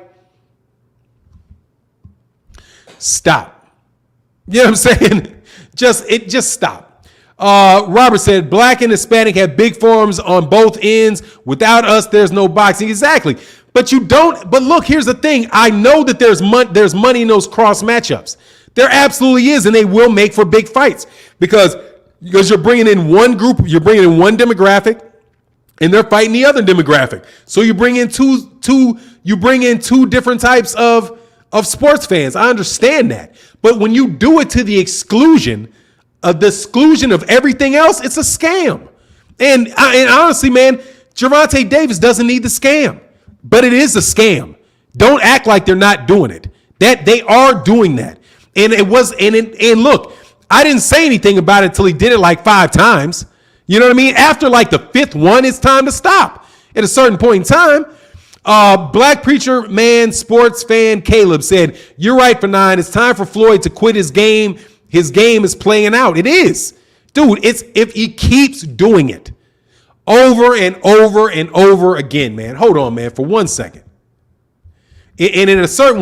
Stop. You know what I'm saying? Just stop. Robert said, black and Hispanic have big forums on both ends. Without us, there's no boxing. Exactly. But look, here's the thing. I know that there's money in those cross matchups. There absolutely is, and they will make for big fights because you're bringing in one group, you're bringing in one demographic, and they're fighting the other demographic. So you bring in two different types of sports fans. I understand that, but when you do it to the exclusion of everything else, it's a scam. And honestly, man, Gervonta Davis doesn't need the scam, but it is a scam. Don't act like they're not doing it. That they are doing that. And look, I didn't say anything about it until he did it like 5 times. You know what I mean? After like the 5th one, it's time to stop. At a certain point in time, Black Preacher Man Sports Fan Caleb said, you're right, Fannon. It's time for Floyd to quit his game. His game is playing out. It is. Dude, if he keeps doing it over and over and over again, man. Hold on, man, for 1 second. And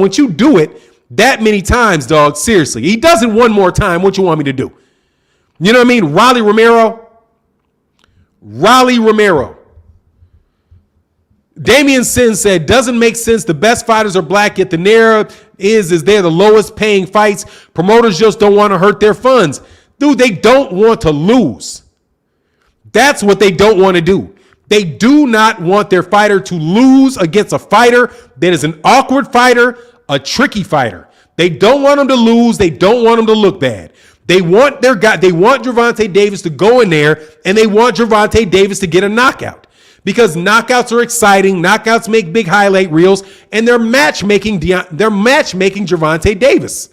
once you do it that many times, dog, seriously, he does it one more time. What you want me to do? You know what I mean? Raleigh Romero. Damian Sin said, doesn't make sense. The best fighters are black, yet the narrative is they're the lowest paying fights. Promoters just don't want to hurt their funds. Dude, they don't want to lose. That's what they don't want to do. They do not want their fighter to lose against a fighter that is an awkward fighter, a tricky fighter. They don't want them to lose. They don't want them to look bad. They want their guy. They want Gervonta Davis to go in there, and they want Gervonta Davis to get a knockout because knockouts are exciting. Knockouts make big highlight reels, and they're matchmaking. They're matchmaking Gervonta Davis.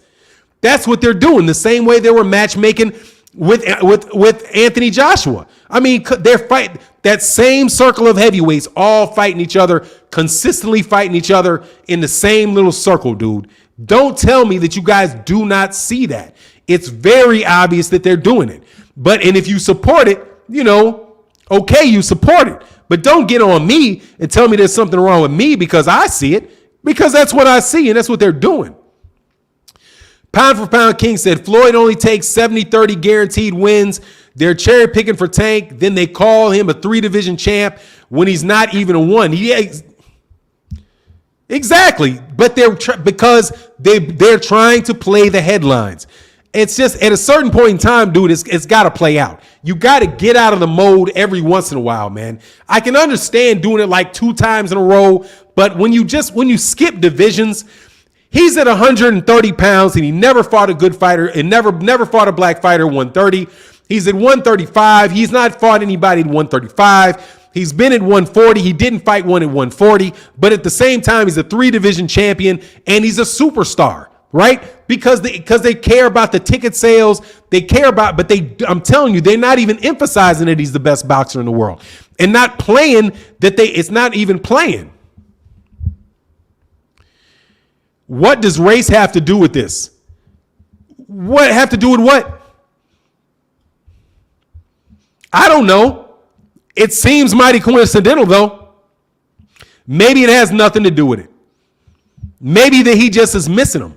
That's what they're doing. The same way they were matchmaking with Anthony Joshua. I mean, they're fighting that same circle of heavyweights, all fighting each other, consistently fighting each other in the same little circle, dude. Don't tell me that you guys do not see that. It's very obvious that they're doing it. And if you support it, okay, you support it. But don't get on me and tell me there's something wrong with me because I see it, because that's what I see and that's what they're doing. Pound for Pound King said Floyd only takes 70-30 guaranteed wins. They're cherry picking for Tank. Then they call him a 3-division champ when he's not even a 1. Exactly. But because they're trying to play the headlines. It's just at a certain point in time, dude, it's got to play out. You got to get out of the mode every once in a while, man. I can understand doing it like 2 times in a row, but when you skip divisions, he's at 130 pounds and he never fought a good fighter and never fought a black fighter at 130. He's at 135. He's not fought anybody at 135. He's been at 140. He didn't fight one at 140, but at the same time, he's a 3-division champion and he's a superstar, right? Because they care about the ticket sales. They care about, but I'm telling you, they're not even emphasizing that he's the best boxer in the world and not playing it's not even playing. What does race have to do with this? What have to do with what? I don't know. It seems mighty coincidental, though. Maybe it has nothing to do with it. Maybe that he just is missing them.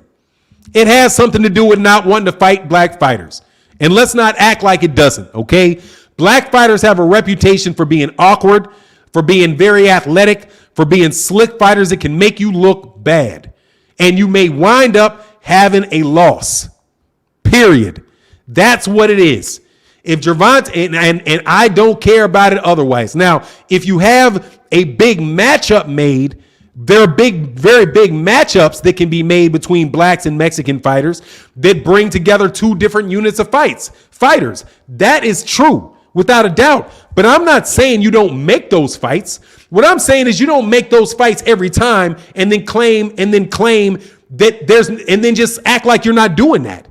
It has something to do with not wanting to fight black fighters. And let's not act like it doesn't, okay? Black fighters have a reputation for being awkward, for being very athletic, for being slick fighters that can make you look bad. And you may wind up having a loss, period. That's what it is. If Gervonta, and I don't care about it otherwise. Now, if you have a big matchup made, there are very big matchups that can be made between blacks and Mexican fighters that bring together 2 different units of fighters. That is true, without a doubt. But I'm not saying you don't make those fights. What I'm saying is you don't make those fights every time and then claim that and then just act like you're not doing that.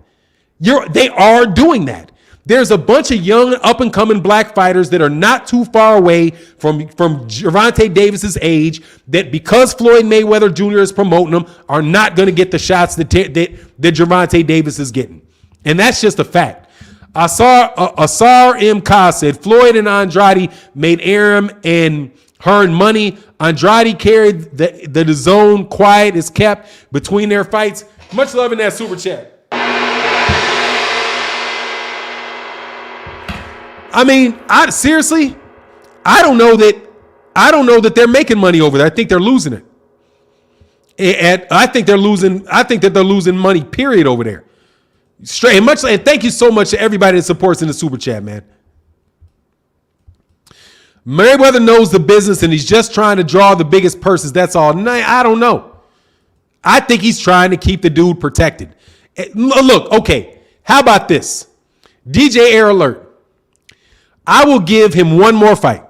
They are doing that. There's a bunch of young up-and-coming black fighters that are not too far away from Gervonta Davis's age that because Floyd Mayweather Jr. is promoting them are not going to get the shots that Gervonta Davis is getting. And that's just a fact. Asar M. Ka said Floyd and Andrade made Aram and Hearn money. Andrade carried the zone quiet is kept between their fights. Much love in that super chat. I mean, seriously, I don't know that they're making money over there. I think they're losing it. And I think that they're losing money, period, over there. Straight and thank you so much to everybody that supports in the super chat, man. Mayweather knows the business and he's just trying to draw the biggest purses. That's all. I don't know. I think he's trying to keep the dude protected. Look, okay, how about this? DJ Air Alert. I will give him one more fight.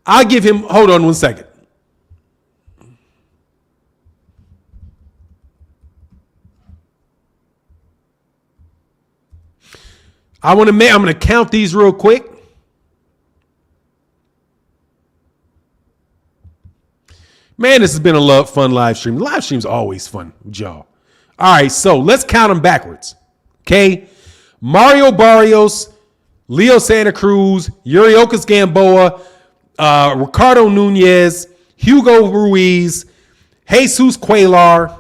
I'll give him, hold on one second. I'm going to count these real quick. Man, this has been a fun live stream. Live stream's always fun with y'all. All right, so let's count them backwards. Okay? Mario Barrios, Leo Santa Cruz, Yuriokis Gamboa, Ricardo Nunez, Hugo Ruiz, Jesus Cuellar,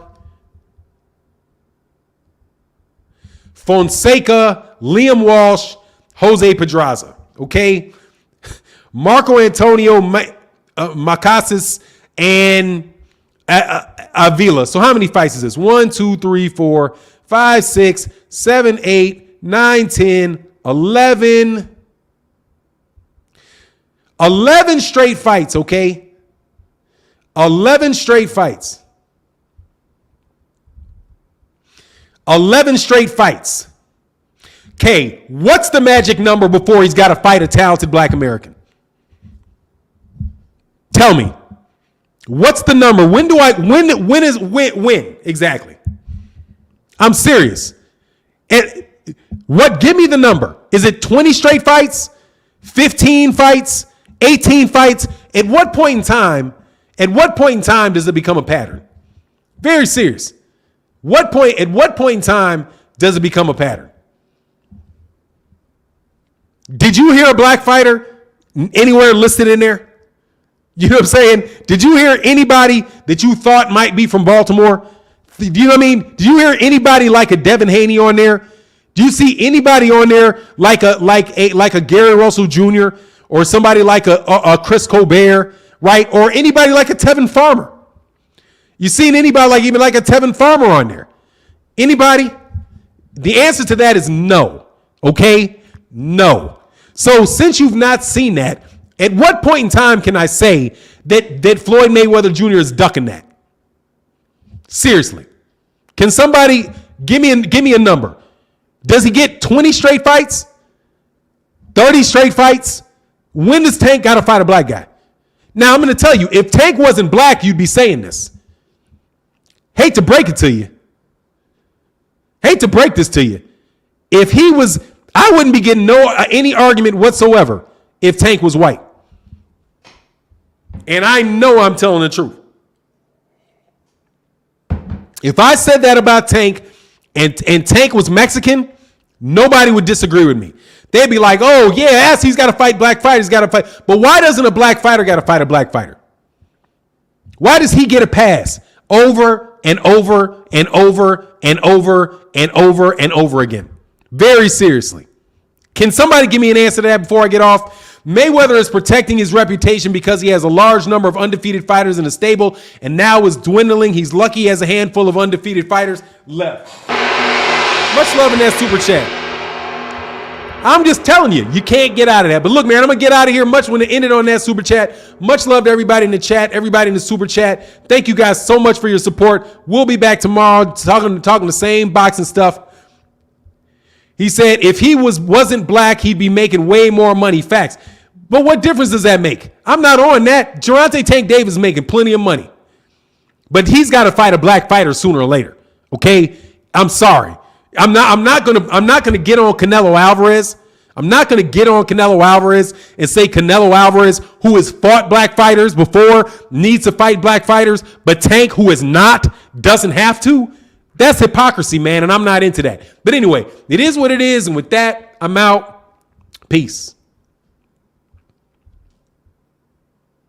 Fonseca, Liam Walsh, Jose Pedraza. Okay? Marco Antonio Makasis and Avila. So how many fights is this? 1, 2, 3, 4, 5, 6, 7, 8, 9, 10, 11. 11 straight fights, okay? 11 straight fights. 11 straight fights. Okay, what's the magic number before he's got to fight a talented black American? Tell me. What's the number? When exactly? I'm serious. And give me the number. Is it 20 straight fights? 15 fights? 18 fights? At what point in time does it become a pattern? Very serious. At what point in time does it become a pattern? Did you hear a black fighter anywhere listed in there? You know what I'm saying? Did you hear anybody that you thought might be from Baltimore? Do you know what I mean? Did you hear anybody like a Devin Haney on there? Do you see anybody on there like a Gary Russell Jr. or somebody like a Chris Colbert, right? Or anybody like a Tevin Farmer? You seen anybody even like a Tevin Farmer on there? Anybody? The answer to that is no. Okay? No. So since you've not seen that, at what point in time can I say that Floyd Mayweather Jr. is ducking that? Seriously. Can somebody give me a number? Does he get 20 straight fights? 30 straight fights? When does Tank got to fight a black guy? Now, I'm going to tell you, if Tank wasn't black, you'd be saying this. Hate to break it to you. Hate to break this to you. If he was, I wouldn't be getting any argument whatsoever if Tank was white. And I know I'm telling the truth. If I said that about Tank and Tank was Mexican, nobody would disagree with me. They'd be like, oh, yeah, he's got to fight black fighters. He's got to fight. But why doesn't a black fighter got to fight a black fighter? Why does he get a pass over and over and over and over and over and over again? Very seriously. Can somebody give me an answer to that before I get off? Mayweather is protecting his reputation because he has a large number of undefeated fighters in the stable and now is dwindling. He's lucky he has a handful of undefeated fighters left. Much love in that super chat. I'm just telling you, you can't get out of that. But look, man, I'm going to get out of here. Much when it ended on that super chat. Much love to everybody in the chat, everybody in the super chat. Thank you guys so much for your support. We'll be back tomorrow talking the same boxing stuff. He said if he wasn't black, he'd be making way more money. Facts. But what difference does that make? I'm not on that. Gervonta Tank Davis is making plenty of money. But he's got to fight a black fighter sooner or later. Okay? I'm sorry. I'm not gonna get on Canelo Alvarez. I'm not gonna get on Canelo Alvarez and say Canelo Alvarez, who has fought black fighters before, needs to fight black fighters, but Tank, who is not, doesn't have to. That's hypocrisy, man, and I'm not into that. But anyway, it is what it is, and with that, I'm out. Peace.